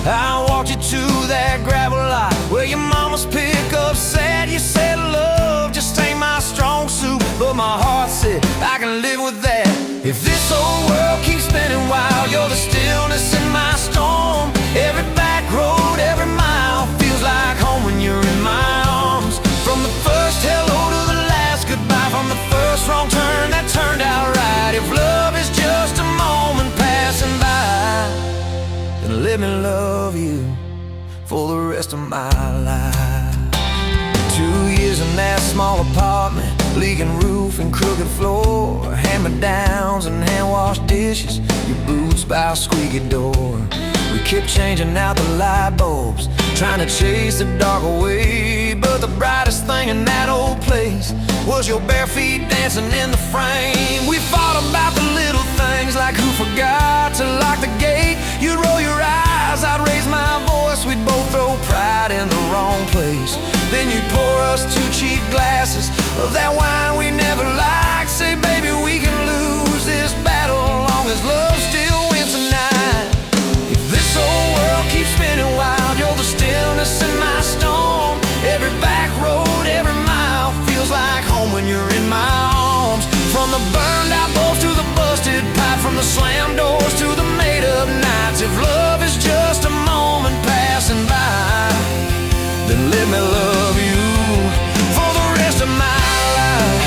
I walked you to that gravel lot where your mama's pickup sat. You said love just ain't my strong suit, but my heart said I can live with that. If this old world keeps spinning wild, you're the stillness in my storm. Every back road, every mile feels like home when you're in my arms. From the first hello to the last goodbye, from the first wrong turn that turned out right. If love is just a moment passing by, then let me love you for the rest of my life. 2 years in that small apartment, leaking roof and crooked floor, hand-me-downs and hand-washed dishes, your boots by a squeaky door. We kept changing out the light bulbs, trying to chase the dark away. But the brightest thing in that old place was your bare feet dancing in the frame. We fought about the little things, like who forgot to lock the gate. You'd roll your eyes, I'd raise my voice, we'd both throw pride in the wrong place. Then you'd pour us 2 cheap glasses of that wine we never liked. Say, baby, we can lose this battle long as love still wins tonight. If this old world keeps spinning wild, you're the stillness in my storm. Every back road, every mile feels like home when you're in my arms. From the burned out bulbs to the busted pipe, from the slammed doors to the made up nights. If love is just a moment passing by, then let me love you for the rest of my life.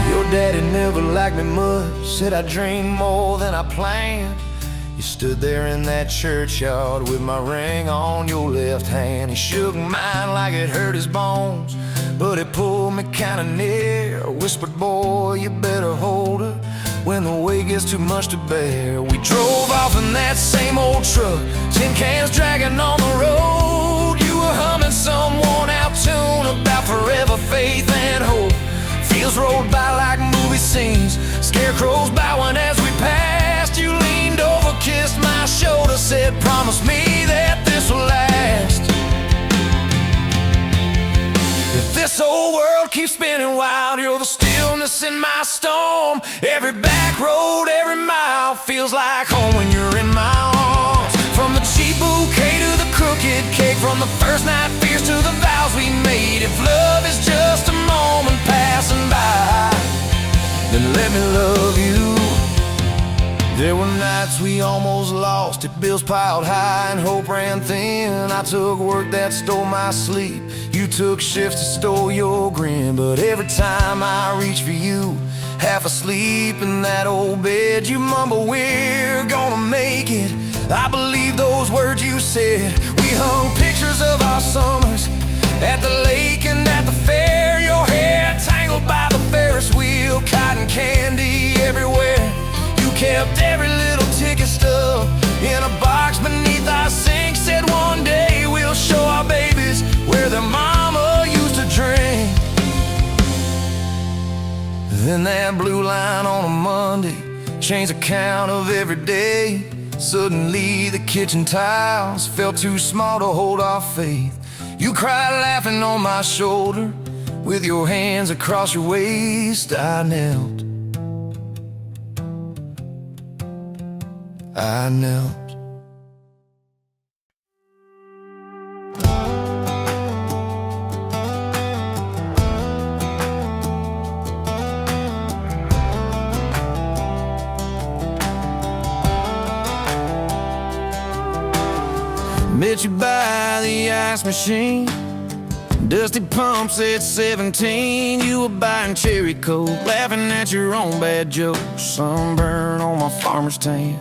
Your daddy never liked me much, said I dreamed more than I planned. You stood there in that churchyard with my ring on your left hand. He shook mine like it hurt his bones, but it pulled me kinda near. Whispered, boy, you better hold her when the weight gets too much to bear. We drove off in that same old truck, tin cans dragging on the road. You were humming some worn out tune about forever faith and hope. Fields rolled by like movie scenes, scarecrows bowing as we passed. You leaned over, kissed my shoulder, said, promise me that this will last. If this old world keeps spinning wild, you're the stillness in my storm. Every back road, every mile feels like home when you're in my arms. From the cheap bouquet to the crooked cake, from the first night fears to the vows we made. If love is just a moment passing by, then let me love you. There were nights we almost lost it, bills piled high and hope ran thin. I took work that stole my sleep, you took shifts that stole your grin. But every time I reach for you, half asleep in that old bed, you mumble, we're gonna make it. I believe those words you said. We hung pictures of our summers at the lake and at the fair. Your hair tangled by the Ferris wheel, cotton candy everywhere. You kept every little ticket stub in a box beneath our sink. Said one day we'll show our babies where their mama used to drink. Then that blue line on a Monday changed the count of every day. Suddenly the kitchen tiles felt too small to hold our faith. You cried laughing on my shoulder, with your hands across your waist. I knelt. Met you by the ice machine, dusty pumps at 17. You were buying cherry coke, laughing at your own bad jokes. Sunburn on my farmer's tan.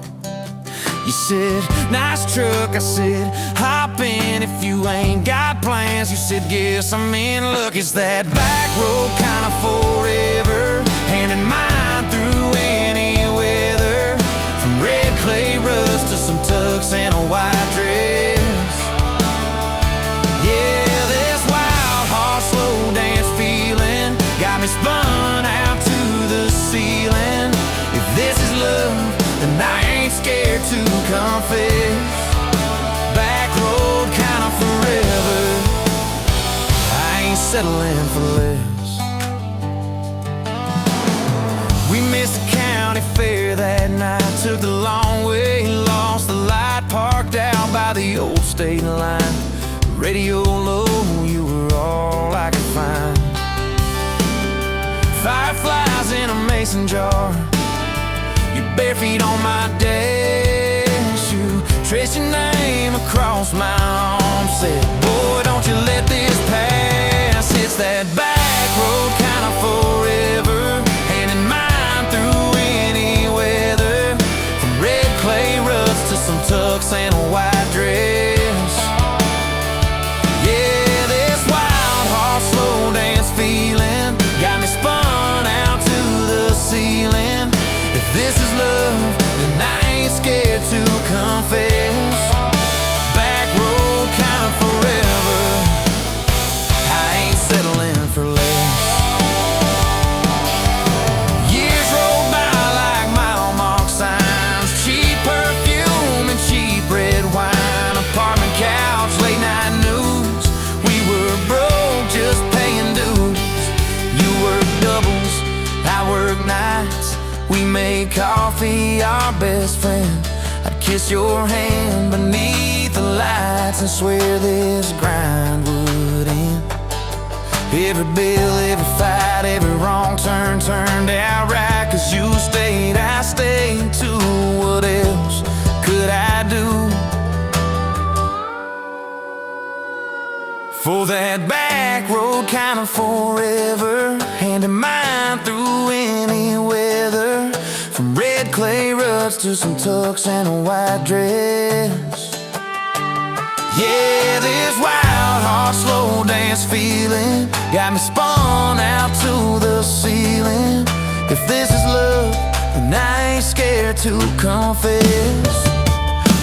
You said, nice truck. I said, hop in if you ain't got plans. You said, guess I'm in luck. It's that back road kind of forever, hand in mine through any weather. confess. Back road kinda forever, I ain't settling for less. We missed the county fair that night, took the long way, lost the light, parked out by the old state line. Radio low, you were all I could find. Fireflies in a mason jar, your bare feet on my dash. You traced your name across my arm, said, boy, don't you let this pass. It's that back road kind of forever, hand in mine through any weather. From red clay ruts to some tux and a white dress. Yeah, this wild horse slow dance feeling got me spun out to the ceiling. If this is love, then I ain't scared to confess. Back road kind of forever, I ain't settling for less. Years roll by like mile mark signs, cheap perfume and cheap red wine, apartment couch, late night news. We were broke, just paying dues. You work doubles, I work nights. We made coffee our best friend. I'd kiss your hand beneath the lights and swear this grind would end. Every bill, every fight, every wrong turn turned out right. Cause you stayed, I stayed too. What else could I do? For that back road kind of forever, hand in mine through any weather. From red clay ruts to some tux and a white dress. Yeah, this wild horse slow dance feeling got me spun out to the ceiling. If this is love, then I ain't scared to confess.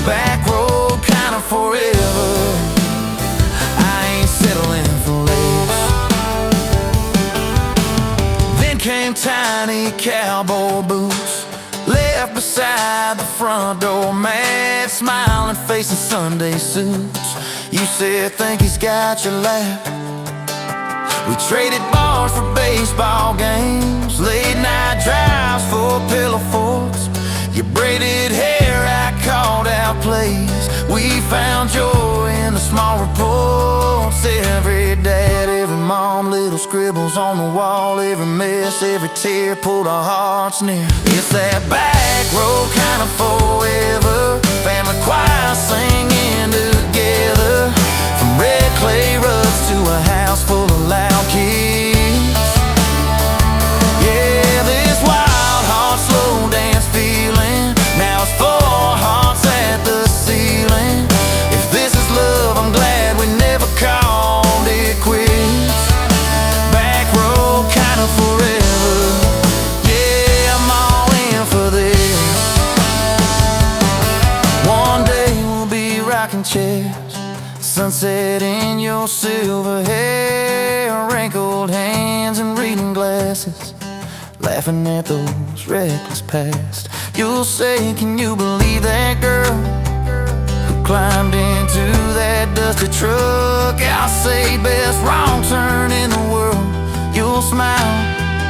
Back road kind of forever, I ain't settling for less. Then came tiny cowboy boots, left beside the front door, mad smiling face in Sunday suits. You said, think he's got your lap. We traded bars for baseball games, late night drives for pillow forts. Your braided hair, I called out plays. We found joy in the small reports. Every dad, every mom, little scribbles on the wall. Every mess, every tear pulled our hearts near. It's that back road kind of forever, family choir singing together. From red clay ruts to a house full of loud kids. Yeah, this wild heart slow dance feeling, now it's 4 hearts at the ceiling. If this is love, I'm glad we never called it quits. Back road kind of forever, yeah, I'm all in for this. One day we'll be rocking chairs, sunset in your silver hair, wrinkled hands and reading glasses, laughing at those reckless past. You'll say, can you believe that girl who climbed into that dusty truck? I'll say, best wrong turn in the world. You'll smile,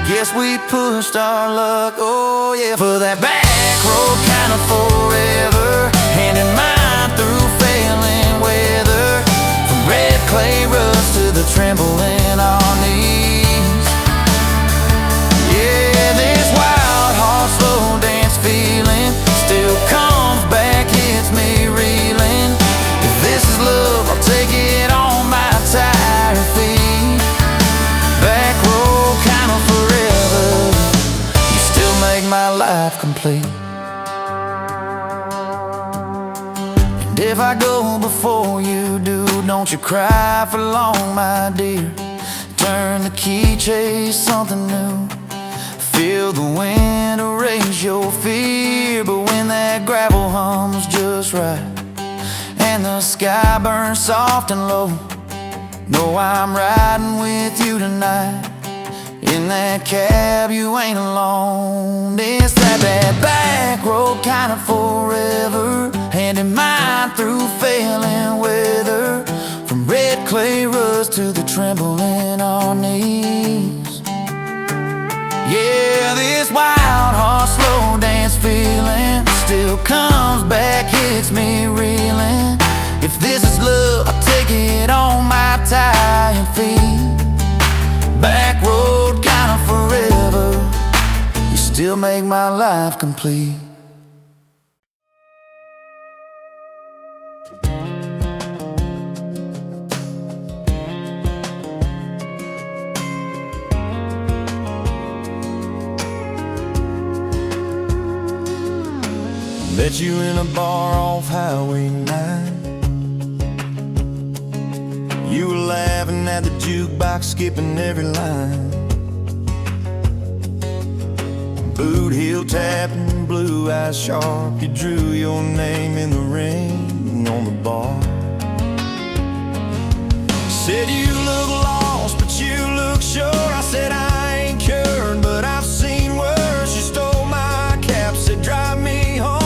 guess we pushed our luck. Oh yeah, for that back road kind of forever, hand in mine through failing weather. From red clay ruts to the tremble in our knees. Yeah, this wild horse slow dance feeling still comes back, hits me reeling. If this is love, I'll take it on my tired feet. Back road kind of forever, you still make my life complete. And if I go before you do, don't you cry for long, my dear. Turn the key, chase something new. Feel the wind erase your fear. But when that gravel hums just right and the sky burns soft and low, know I'm riding with you tonight. In that cab you ain't alone. It's that back road kind of forever, handing mine through failing weather, from red clay rust to the tremble in our knees. Yeah, this wild horse slow dance feeling still comes back, hits me reeling. If this is love, I'll take it on my tired feet. Back road kinda forever, you still make my life complete. Met you in a bar off Highway 9. You were laughing at the jukebox, skipping every line. Boot heel tapping, blue eyes sharp. You drew your name in the ring on the bar. Said you look lost, but you look sure. I said I ain't cured, but I've seen worse. You stole my cap, said drive me home.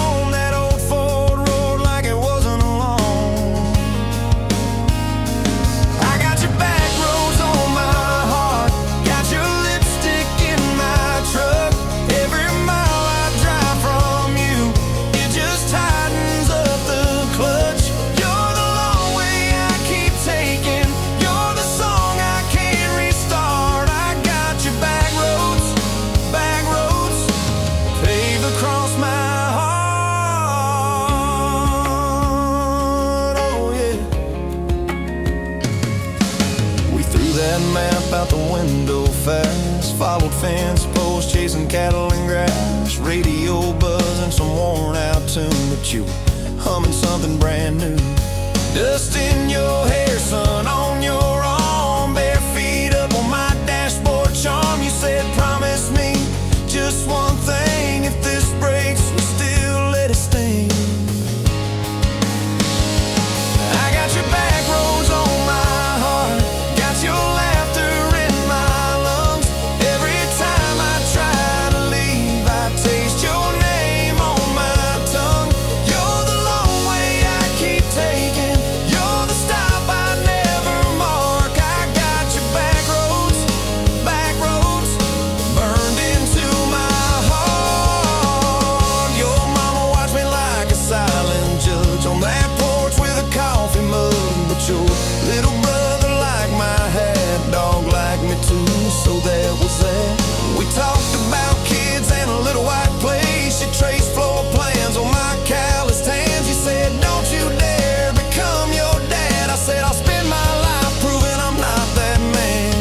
That map out the window fast, followed fence posts, chasing cattle and grass, radio buzzing some worn out tune, but you were humming something brand new. Dust in your hair, sun on your arm, bare feet up on my dashboard charm. You said promise me just one thing, if this breaks you still let it sting. I got your back roads on my heart, got your laughter in my lungs. Every time I try to leave, I taste your name on my tongue. You're the long way I keep taking, you're the stop I never mark. I got your back roads, burned into my heart. Your mama watched me like a silent judge on that porch with a coffee mug, but your little brother liked my hat, dog like me too, so that was that. We talked about kids and a little white place. You traced floor plans on my calloused hands. You said don't you dare become your dad. I said I'll spend my life proving I'm not that man.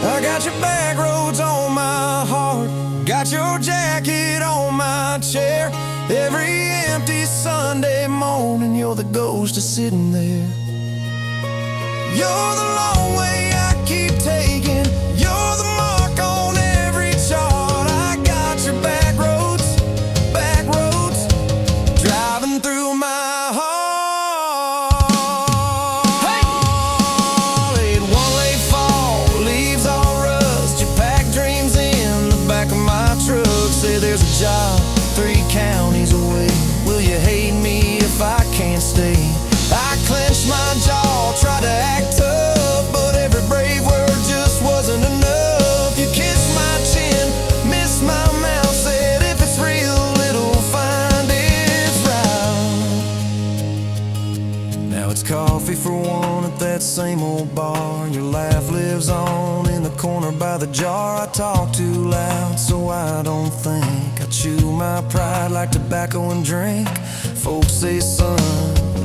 I got your back roads on my heart, got your jacket on my chair. Every empty Sunday morning, you're the ghost of sitting there. You're the long way I keep taking, you're the mark on every chart. I got your back roads, driving through my heart. Hey! Laid one late fall, leaves all rust. You pack dreams in the back of my truck. Say there's a job 3 counties away. Will you hate me if I can't stay? I clenched my jaw, tried to act tough, but every brave word just wasn't enough. You kissed my chin, missed my mouth, said if it's real, it'll find its route. Now it's coffee for one at that same old bar. Your laugh lives on in the corner by the jar. I talk too loud, so I don't think. I chew my pride like tobacco and drink. Folks say, son,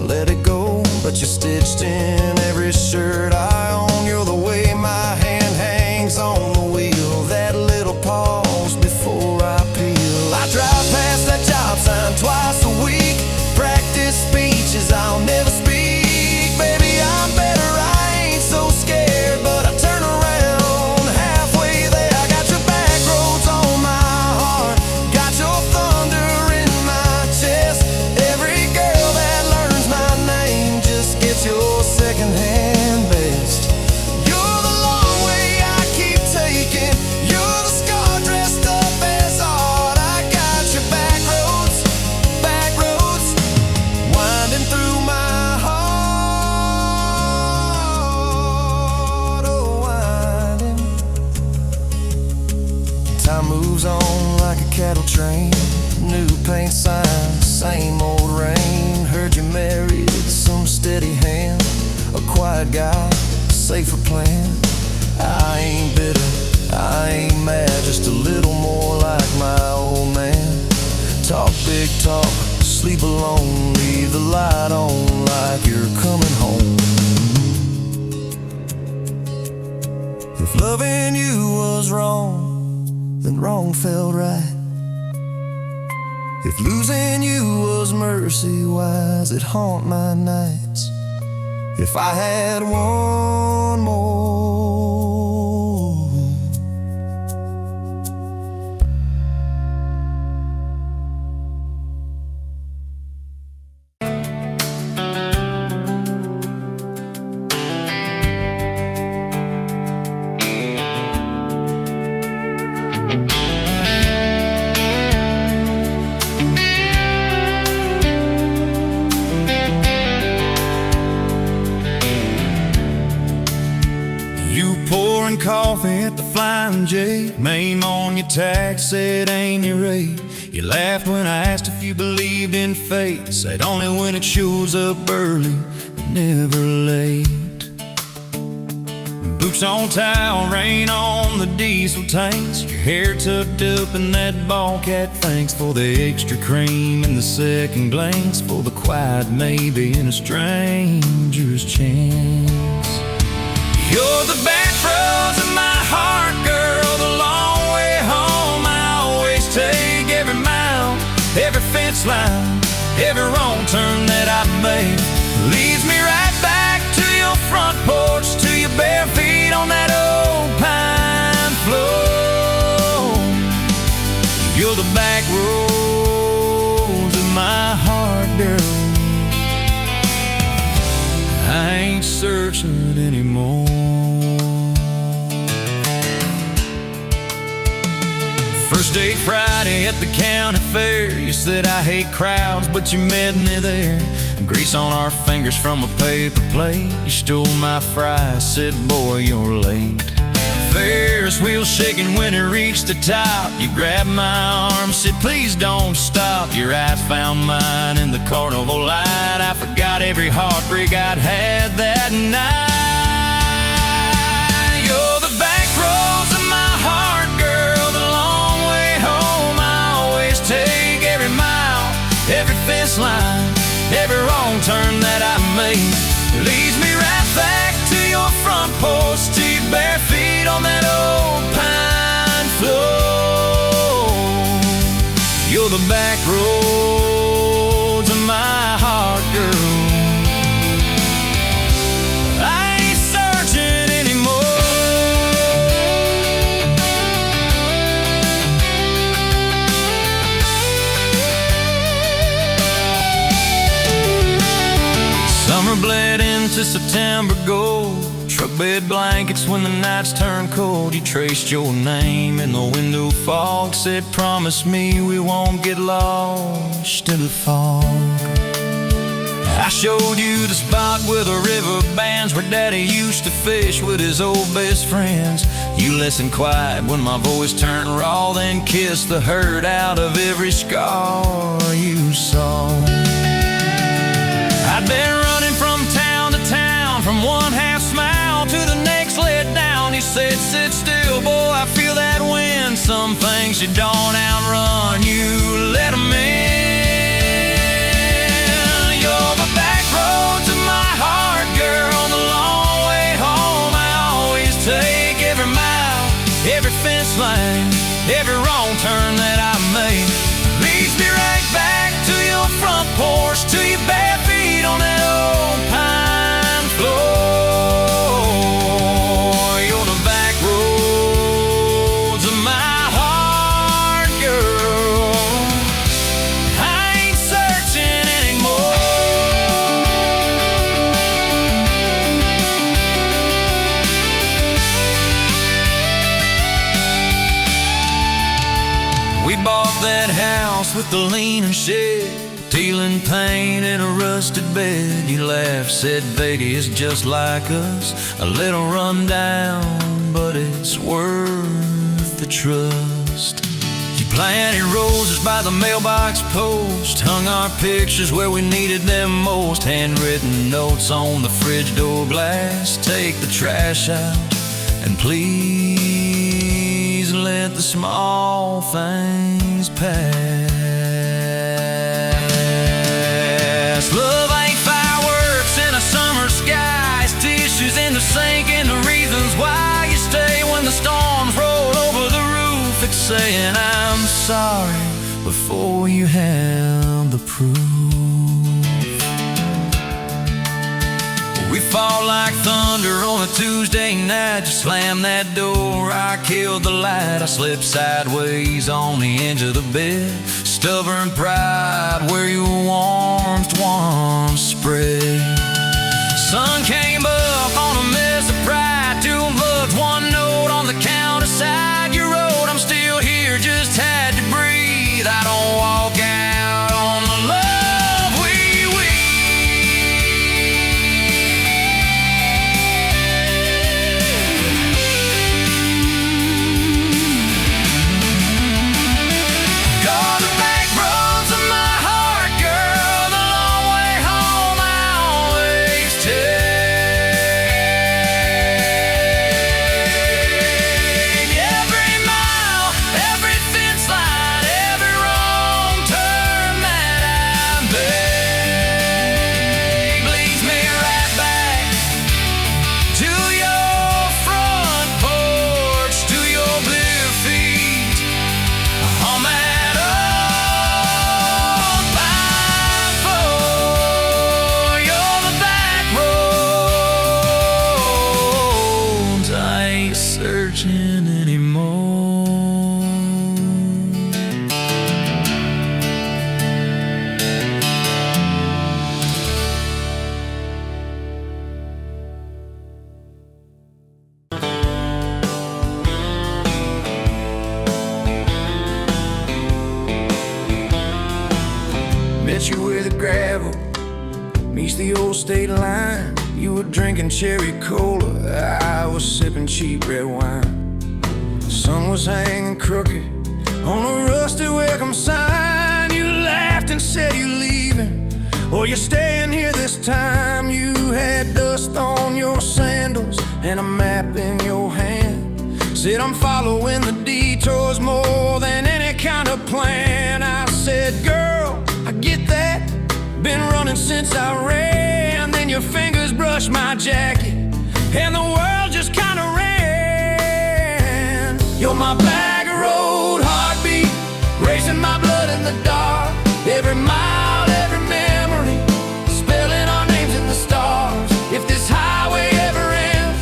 let it go, but you're stitched in every shirt I own. You're the way my hand hangs on the wheel, that little pause before I peel. I drive past that job sign twice a week, practice speeches I'll never speak. Baby, I'm better, I ain't so scared, but I turn around halfway there. I got your back roads on my heart, got your thunder in my chest. Every girl that learns my name just gets your second hand. cattle train, new paint sign, same old rain. Heard you married some steady hand, a quiet guy, safer plan. I ain't bitter, I ain't mad, just a little more like my old man. Talk big talk, sleep alone, leave the light on like you're coming home. If loving you was wrong, then wrong felt right. If losing you was mercy, why's it haunt my nights? If I had one more, pouring coffee at the Flying J, name on your tag said ain't your rate. You laughed when I asked if you believed in fate, said only when it shows up early, never late. Boots on towel, rain on the diesel tanks, your hair tucked up in that ball cat. Thanks for the extra cream and the second glance, for the quiet maybe in a stranger's chance. You're the back roads of my heart, girl, the long way home. I always take every mile, every fence line, every wrong turn that I make leads me right back to your front porch, to your bare feet on that old pine floor. You're the back roads of my heart, girl. I ain't searching anymore. First date Friday at the county fair, you said I hate crowds, but you met me there. Grease on our fingers from a paper plate, you stole my fries, said boy you're late. Ferris wheel shaking when it reached the top, you grabbed my arm, said please don't stop. Your eyes found mine in the carnival light, I forgot every heartbreak I'd had that night. You're the back roads of my heart, girl, the long way home. I always take every mile, every fence line, every wrong turn that I make leads me right back to your front porch, to your bare feet on that old pine floor. You're the back roads of my heart, girl. I ain't searching anymore. Summer bled into September gold, truck bed blankets when the nights turn cold. You traced your name in the window fog, said promise me we won't get lost in the fog. I showed you the spot where the river bands, where Daddy used to fish with his old best friends. You listened quiet when my voice turned raw, then kissed the hurt out of every scar you saw. I'd been running from town to town, from one half smile to the next let down. You said sit still, boy, I feel that wind. Some things you don't outrun, you let them in. You're the back roads of my heart, girl, the long way home. I always take every mile, every fence line, every wrong turn that I make leads me right back to your front porch, to your bare feet on that old pine floor. You're the back roads of my heart, girl. I ain't searching anymore. We bought that house with the leaning shed, feeling pain in a rusted bed. You laughed, said Vegas is just like us, a little run down, but it's worth the trust. You Planted roses by the mailbox post, hung our pictures where we needed them most. Handwritten notes on the fridge door glass, take the trash out and please let the small things pass. Love ain't fireworks in a summer sky, it's tissues in the sink and the reasons why you stay when the storms roll over the roof. It's saying I'm sorry before you have the proof. We fall like thunder on a Tuesday night. Just slam that door, I killed the light. I slipped sideways on the edge of the bed. Stubborn pride where your warmth once spread. Sun came up on a mess of pride. 2 bucks, 1 note on the counter side. You wrote, I'm still here, just had to breathe. I don't walk out on the love we Got the back roads of my heart, girl. The long way home I always take. Every mile, every fence line, every wrong turn that I make leads me right back to your front porch, to your blue feet on that old pine floor. You're the back roads I ain't searching anymore. Met you where the gravel meets the old state line. You were drinking cherry cola, I was sipping cheap red wine. The sun was hanging crooked on a rusty welcome sign. You laughed and said you're leaving, or you're staying here this time. You had dust on your sandals and a map in your hand. Said I'm following the detours more than any kind of plan. I said, girl, I get that, been running since I ran. Then your fingers brushed my jacket and the world just kinda ran. You're my back road heartbeat, racing my blood in the dark. Every mile, every memory, spelling our names in the stars. If this highway ever ends,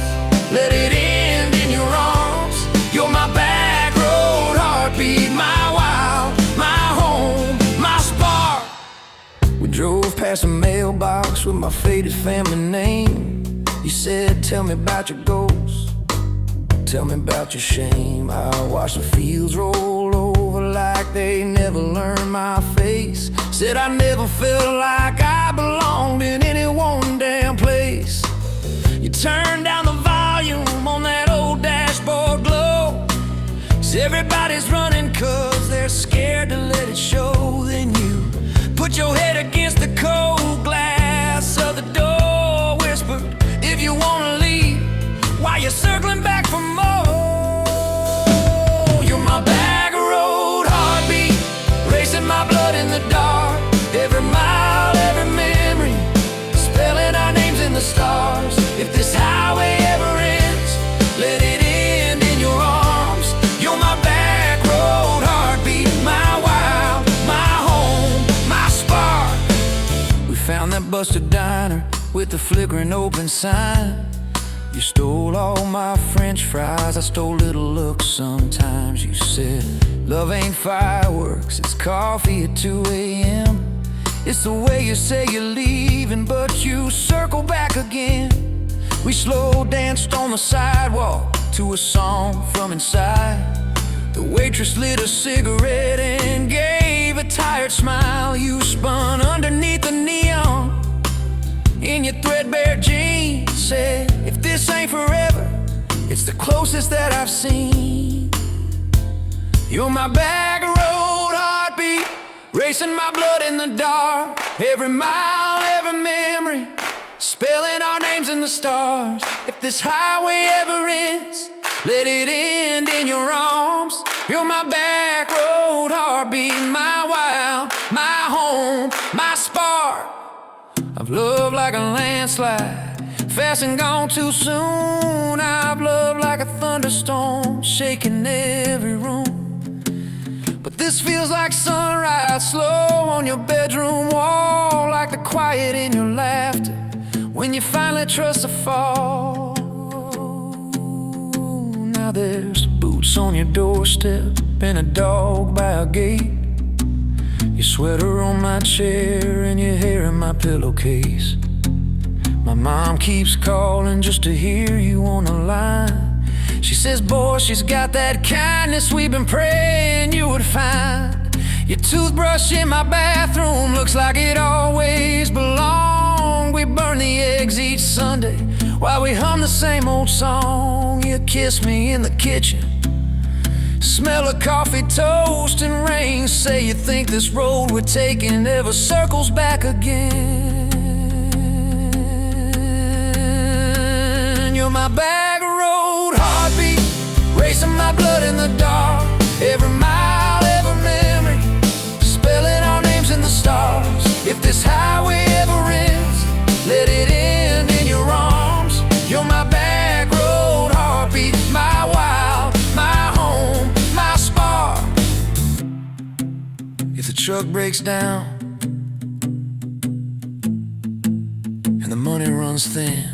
let it end in your arms. You're my back road heartbeat, my wild, my home, my spark. We drove past a mailbox with my faded family name. You said, tell me about your goals, tell me about your shame. I watched the fields roll over like they never learned my face. Said I never felt like I belonged in any one damn place. You turned down the volume on that old dashboard glow. 'Cause everybody's running 'cause they're scared to let it show. Then you put your head against the cold glass of the door, whispered, if you wanna leave, while you're circling back for more. You're my back road heartbeat, racing my blood in the dark. Every mile, every memory, spelling our names in the stars. If this highway ever ends, let it end in your arms. You're my back road heartbeat, my wild, my home, my spark. We found that busted diner with the flickering open sign. You stole all my french fries, I stole little looks sometimes. You said, love ain't fireworks, it's coffee at 2 a.m. It's the way you say you're leaving, but you circle back again. We slow danced on the sidewalk to a song from inside. The waitress lit a cigarette and gave a tired smile. You spun underneath the neon in your threadbare jeans. Said, if this ain't forever, it's the closest that I've seen. You're my back road racing my blood in the dark. Every mile, every memory, spelling our names in the stars. If this highway ever ends, let it end in your arms. You're my back road heartbeat, my wild, my home, my spark. I've loved like a landslide, fast and gone too soon. I've loved like a thunderstorm, shaking every room. But this feels like sunrise, slow on your bedroom wall, like the quiet in your laughter when you finally trust a fall. Now there's boots on your doorstep and a dog by a gate, your sweater on my chair and your hair in my pillowcase. My mom keeps calling just to hear you on the line. She says, boy, she's got that kindness we've been praying you would find. Your toothbrush in my bathroom looks like it always belonged. We burn the eggs each Sunday while we hum the same old song. You kiss me in the kitchen, smell of coffee, toast, and rain. Say you think this road we're taking never circles back again. You're my back road heartbeat, racing my blood in the dark. Every mile, every memory, spelling our names in the stars. If this highway ever ends, let it end in your arms. You're my back road heartbeat, my wild, my home, my spark. If the truck breaks down and the money runs thin,